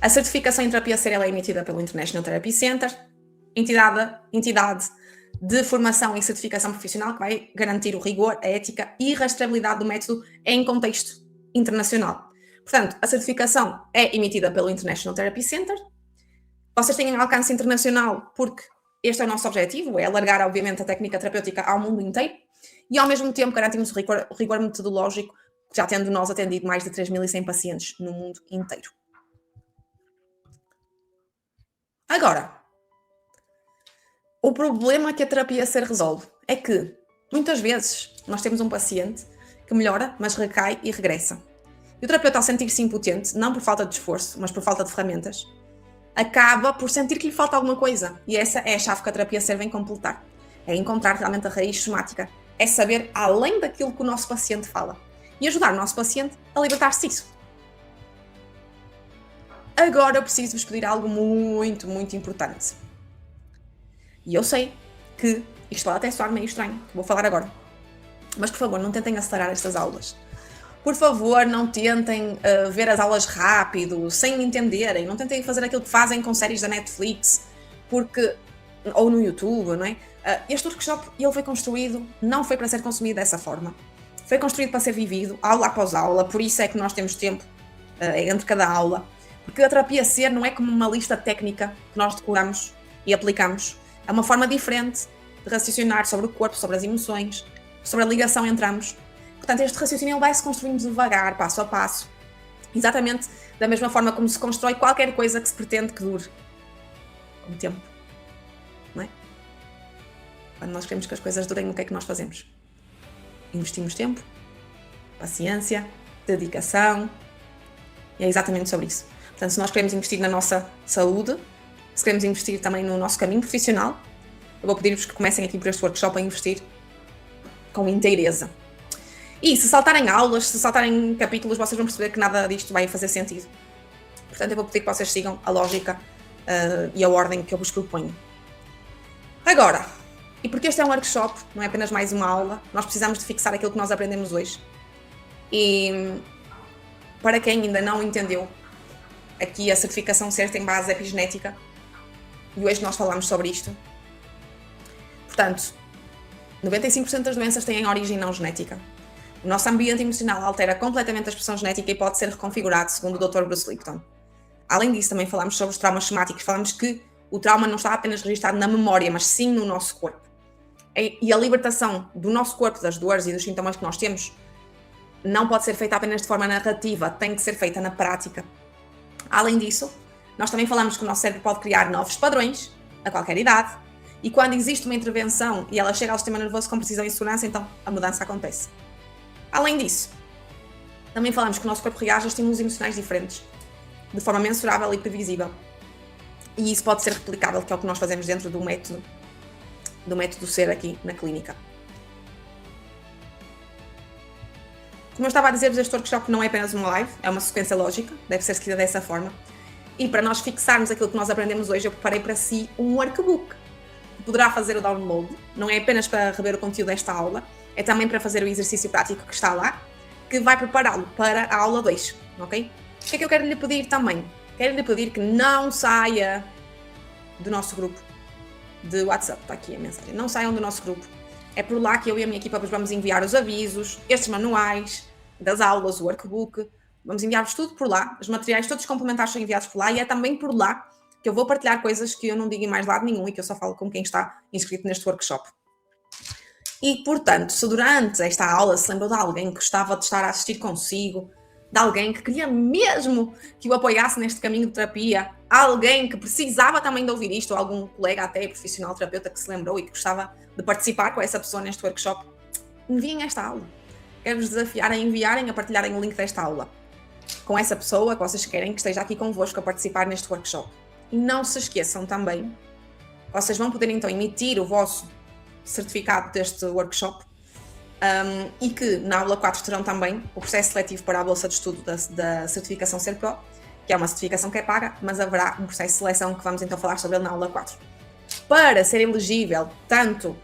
a certificação em terapia ser é emitida pelo International Therapy Center, entidade de formação e certificação profissional que vai garantir o rigor, a ética e rastreabilidade do método em contexto internacional. Portanto, a certificação é emitida pelo International Therapy Center. Vocês têm um alcance internacional porque este é o nosso objetivo, é alargar, obviamente, a técnica terapêutica ao mundo inteiro e, ao mesmo tempo, garantimos o rigor metodológico, já tendo nós atendido mais de 3.100 pacientes no mundo inteiro. Agora, o problema que a terapia ser resolve é que, muitas vezes, nós temos um paciente que melhora, mas recai e regressa. E o terapeuta, ao sentir-se impotente, não por falta de esforço, mas por falta de ferramentas, acaba por sentir que lhe falta alguma coisa. E essa é a chave que a terapia serve em completar. É encontrar realmente a raiz somática. É saber além daquilo que o nosso paciente fala. E ajudar o nosso paciente a libertar-se disso. Agora eu preciso-vos pedir algo muito, muito importante. E eu sei que isto pode até soar meio estranho, que vou falar agora. Mas, por favor, não tentem acelerar estas aulas. Por favor, não tentem ver as aulas rápido, sem entenderem. Não tentem fazer aquilo que fazem com séries da Netflix, ou no YouTube, não é? Este workshop, ele foi construído, não foi para ser consumido dessa forma. Foi construído para ser vivido, aula após aula, por isso é que nós temos tempo entre cada aula. Porque a terapia ser não é como uma lista técnica que nós decoramos e aplicamos. É uma forma diferente de raciocinar sobre o corpo, sobre as emoções, sobre a ligação entre ambos. Portanto, este raciocínio vai se construindo devagar, passo a passo. Exatamente da mesma forma como se constrói qualquer coisa que se pretende que dure. Com tempo. Não é? Quando nós queremos que as coisas durem, o que é que nós fazemos? Investimos tempo, paciência, dedicação. E é exatamente sobre isso. Portanto, se nós queremos investir na nossa saúde, se queremos investir também no nosso caminho profissional, eu vou pedir-vos que comecem aqui por este workshop a investir com inteireza. E se saltarem aulas, se saltarem capítulos, vocês vão perceber que nada disto vai fazer sentido. Portanto, eu vou pedir que vocês sigam a lógica e a ordem que eu vos proponho. Agora, e porque este é um workshop, não é apenas mais uma aula, nós precisamos de fixar aquilo que nós aprendemos hoje. E para quem ainda não entendeu, aqui a certificação CER tem base epigenética, e hoje nós falamos sobre isto. Portanto, 95% das doenças têm origem não genética. O nosso ambiente emocional altera completamente a expressão genética e pode ser reconfigurado, segundo o Dr. Bruce Lipton. Além disso, também falamos sobre os traumas somáticos. Falamos que o trauma não está apenas registado na memória, mas sim no nosso corpo. E a libertação do nosso corpo, das dores e dos sintomas que nós temos, não pode ser feita apenas de forma narrativa, tem que ser feita na prática. Além disso, nós também falamos que o nosso cérebro pode criar novos padrões, a qualquer idade, e quando existe uma intervenção e ela chega ao sistema nervoso com precisão e segurança, então a mudança acontece. Além disso, também falamos que o nosso corpo reage a estímulos emocionais diferentes, de forma mensurável e previsível. E isso pode ser replicável, que é o que nós fazemos dentro do método SER aqui na clínica. Como eu estava a dizer-vos, este workshop não é apenas uma live, é uma sequência lógica, deve ser seguida dessa forma. E para nós fixarmos aquilo que nós aprendemos hoje, eu preparei para si um workbook. Poderá fazer o download, não é apenas para rever o conteúdo desta aula, é também para fazer o exercício prático que está lá, que vai prepará-lo para a aula 2, ok? O que é que eu quero lhe pedir também? Quero lhe pedir que não saia do nosso grupo de WhatsApp, está aqui a mensagem, não saiam do nosso grupo. É por lá que eu e a minha equipa vos vamos enviar os avisos, estes manuais das aulas, o workbook, vamos enviar-vos tudo por lá, os materiais todos complementares são enviados por lá e é também por lá que eu vou partilhar coisas que eu não digo em mais lado nenhum e que eu só falo com quem está inscrito neste workshop. E, portanto, se durante esta aula se lembrou de alguém que gostava de estar a assistir consigo, de alguém que queria mesmo que o apoiasse neste caminho de terapia, alguém que precisava também de ouvir isto, ou algum colega até profissional terapeuta que se lembrou e que gostava de participar com essa pessoa neste workshop, enviem esta aula. Quero-vos desafiar a enviarem, a partilharem o link desta aula com essa pessoa que vocês querem que esteja aqui convosco a participar neste workshop. E não se esqueçam também, vocês vão poder então emitir o vosso certificado deste workshop e que na aula 4 terão também o processo seletivo para a bolsa de estudo da certificação CERPRO que é uma certificação que é paga, mas haverá um processo de seleção que vamos então falar sobre ele na aula 4. Para ser elegível tanto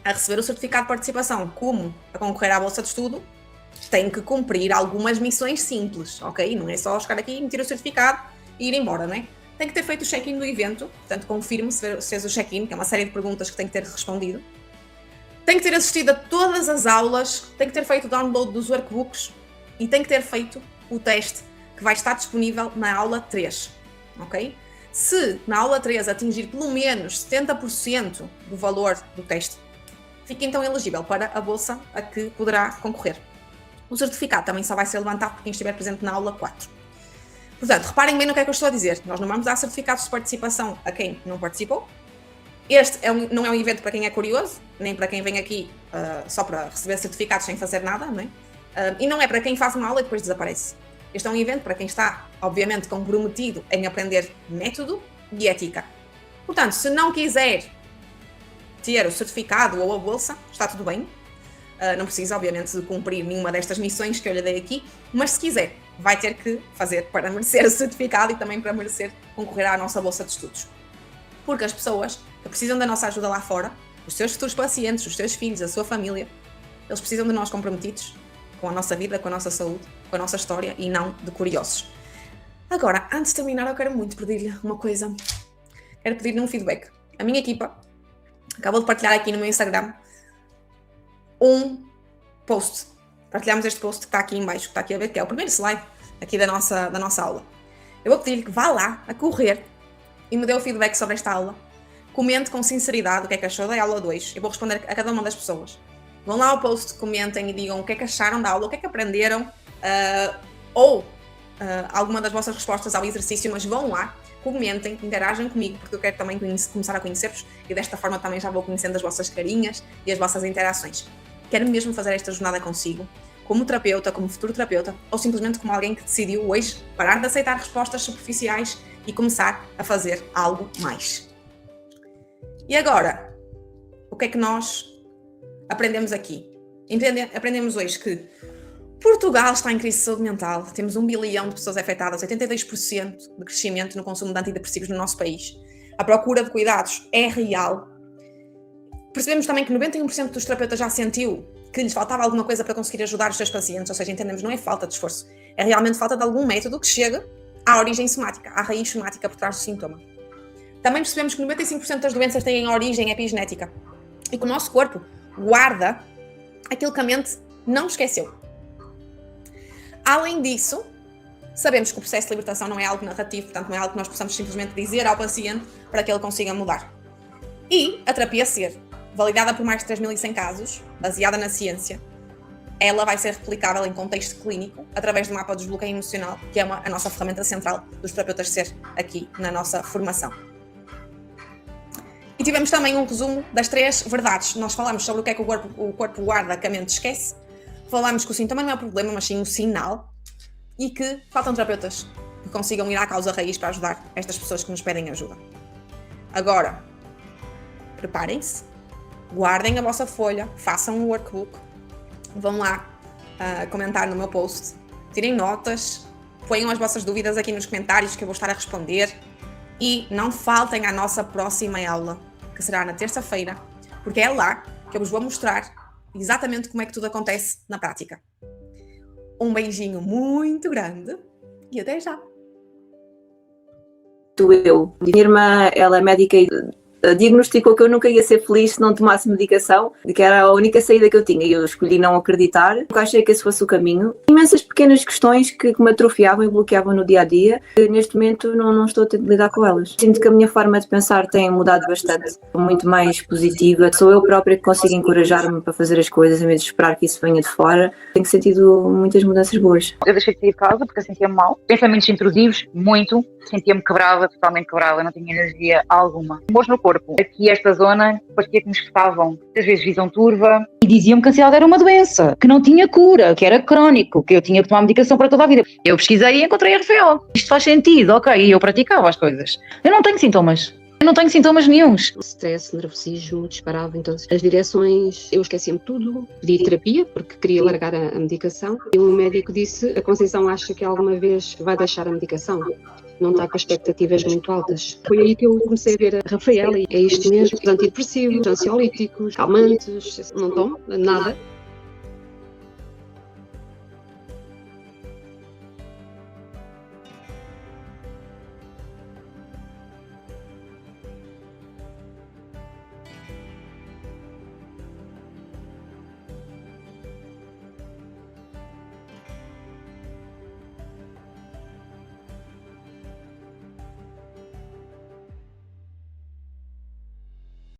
a receber o certificado de participação como a concorrer à bolsa de estudo, tem que cumprir algumas missões simples, ok? Não é só chegar aqui, emitir o certificado e ir embora, não é? Tem que ter feito o check-in do evento, portanto confirme se fez o check-in, que é uma série de perguntas que tem que ter respondido. Tem que ter assistido a todas as aulas, tem que ter feito o download dos workbooks e tem que ter feito o teste que vai estar disponível na aula 3, ok? Se na aula 3 atingir pelo menos 70% do valor do teste, fica então elegível para a bolsa a que poderá concorrer. O certificado também só vai ser levantado por quem estiver presente na aula 4. Portanto, reparem bem no que é que eu estou a dizer. Nós não vamos dar certificados de participação a quem não participou. Este não é um evento para quem é curioso, nem para quem vem aqui só para receber certificados sem fazer nada, não é? E não é para quem faz uma aula e depois desaparece. Este é um evento para quem está, obviamente, comprometido em aprender método e ética. Portanto, se não quiser ter o certificado ou a bolsa, está tudo bem. Não precisa, obviamente, de cumprir nenhuma destas missões que eu lhe dei aqui, mas se quiser, vai ter que fazer para merecer o certificado e também para merecer concorrer à nossa bolsa de estudos. Porque as pessoas que precisam da nossa ajuda lá fora, os seus futuros pacientes, os seus filhos, a sua família, eles precisam de nós comprometidos com a nossa vida, com a nossa saúde, com a nossa história e não de curiosos. Agora, antes de terminar, eu quero muito pedir-lhe uma coisa. Quero pedir-lhe um feedback. A minha equipa acabou de partilhar aqui no meu Instagram um post. Partilhamos este post que está aqui em baixo, que está aqui a ver, que é o primeiro slide aqui da nossa aula. Eu vou pedir-lhe que vá lá, a correr, e me dê o feedback sobre esta aula. Comente com sinceridade o que é que achou da aula 2. Eu vou responder a cada uma das pessoas. Vão lá ao post, comentem e digam o que é que acharam da aula, o que é que aprenderam, alguma das vossas respostas ao exercício, mas vão lá, comentem, interagem comigo, porque eu quero também começar a conhecer-vos e desta forma também já vou conhecendo as vossas carinhas e as vossas interações. Quero mesmo fazer esta jornada consigo, como terapeuta, como futuro terapeuta, ou simplesmente como alguém que decidiu hoje parar de aceitar respostas superficiais e começar a fazer algo mais. E agora, o que é que nós aprendemos aqui? Aprendemos hoje que Portugal está em crise de saúde mental, temos 1 bilhão de pessoas afetadas, 82% de crescimento no consumo de antidepressivos no nosso país. A procura de cuidados é real. Percebemos também que 91% dos terapeutas já sentiu que lhes faltava alguma coisa para conseguir ajudar os seus pacientes, ou seja, entendemos, não é falta de esforço, é realmente falta de algum método que chegue à origem somática, à raiz somática por trás do sintoma. Também percebemos que 95% das doenças têm origem epigenética e que o nosso corpo guarda aquilo que a mente não esqueceu. Além disso, sabemos que o processo de libertação não é algo narrativo, portanto não é algo que nós possamos simplesmente dizer ao paciente para que ele consiga mudar. E a terapia SER, validada por mais de 3.100 casos, baseada na ciência, ela vai ser replicável em contexto clínico através do mapa de desbloqueio emocional, que é a nossa ferramenta central dos terapeutas SER aqui na nossa formação. E tivemos também um resumo das 3 verdades. Nós falamos sobre o que é que o corpo guarda que a mente esquece, falamos que o sintoma não é o problema, mas sim um sinal, e que faltam terapeutas que consigam ir à causa raiz para ajudar estas pessoas que nos pedem ajuda. Agora, preparem-se, guardem a vossa folha, façam um workbook, vão lá comentar no meu post, tirem notas, ponham as vossas dúvidas aqui nos comentários que eu vou estar a responder e não faltem à nossa próxima aula, que será na terça-feira, porque é lá que eu vos vou mostrar exatamente como é que tudo acontece na prática. Um beijinho muito grande e até já! Eu. A minha irmã, ela é médica e diagnosticou que eu nunca ia ser feliz se não tomasse medicação, que era a única saída que eu tinha, e eu escolhi não acreditar, porque achei que esse fosse o caminho. Imensas pequenas questões que me atrofiavam e bloqueavam no dia-a-dia, que neste momento não estou a ter de lidar com elas. Sinto que a minha forma de pensar tem mudado bastante, muito mais positiva, sou eu própria que consigo encorajar-me para fazer as coisas, em vez de esperar que isso venha de fora. Tenho sentido muitas mudanças boas. Eu deixei de sair de casa porque eu sentia-me mal, pensamentos intrusivos, muito, sentia-me quebrada, totalmente quebrada, não tinha energia alguma. Hoje no corpo, aqui esta zona, parecia que me espetavam, às vezes visão turva, e diziam-me que a ansiedade era uma doença, que não tinha cura, que era crónico, que eu tinha que tomar medicação para toda a vida. Eu pesquisei e encontrei RFO. Isto faz sentido, ok, e eu praticava as coisas. Eu não tenho sintomas. Eu não tenho sintomas nenhuns. Stress, nervosismo, disparava em todas as direções. Eu esqueci-me tudo, pedi terapia porque queria largar a medicação. E o médico disse: a Conceição acha que alguma vez vai deixar a medicação? Não está com expectativas muito altas. Foi aí que eu comecei a ver a Rafaela e é isto mesmo, os antidepressivos, ansiolíticos, calmantes, não tomo nada.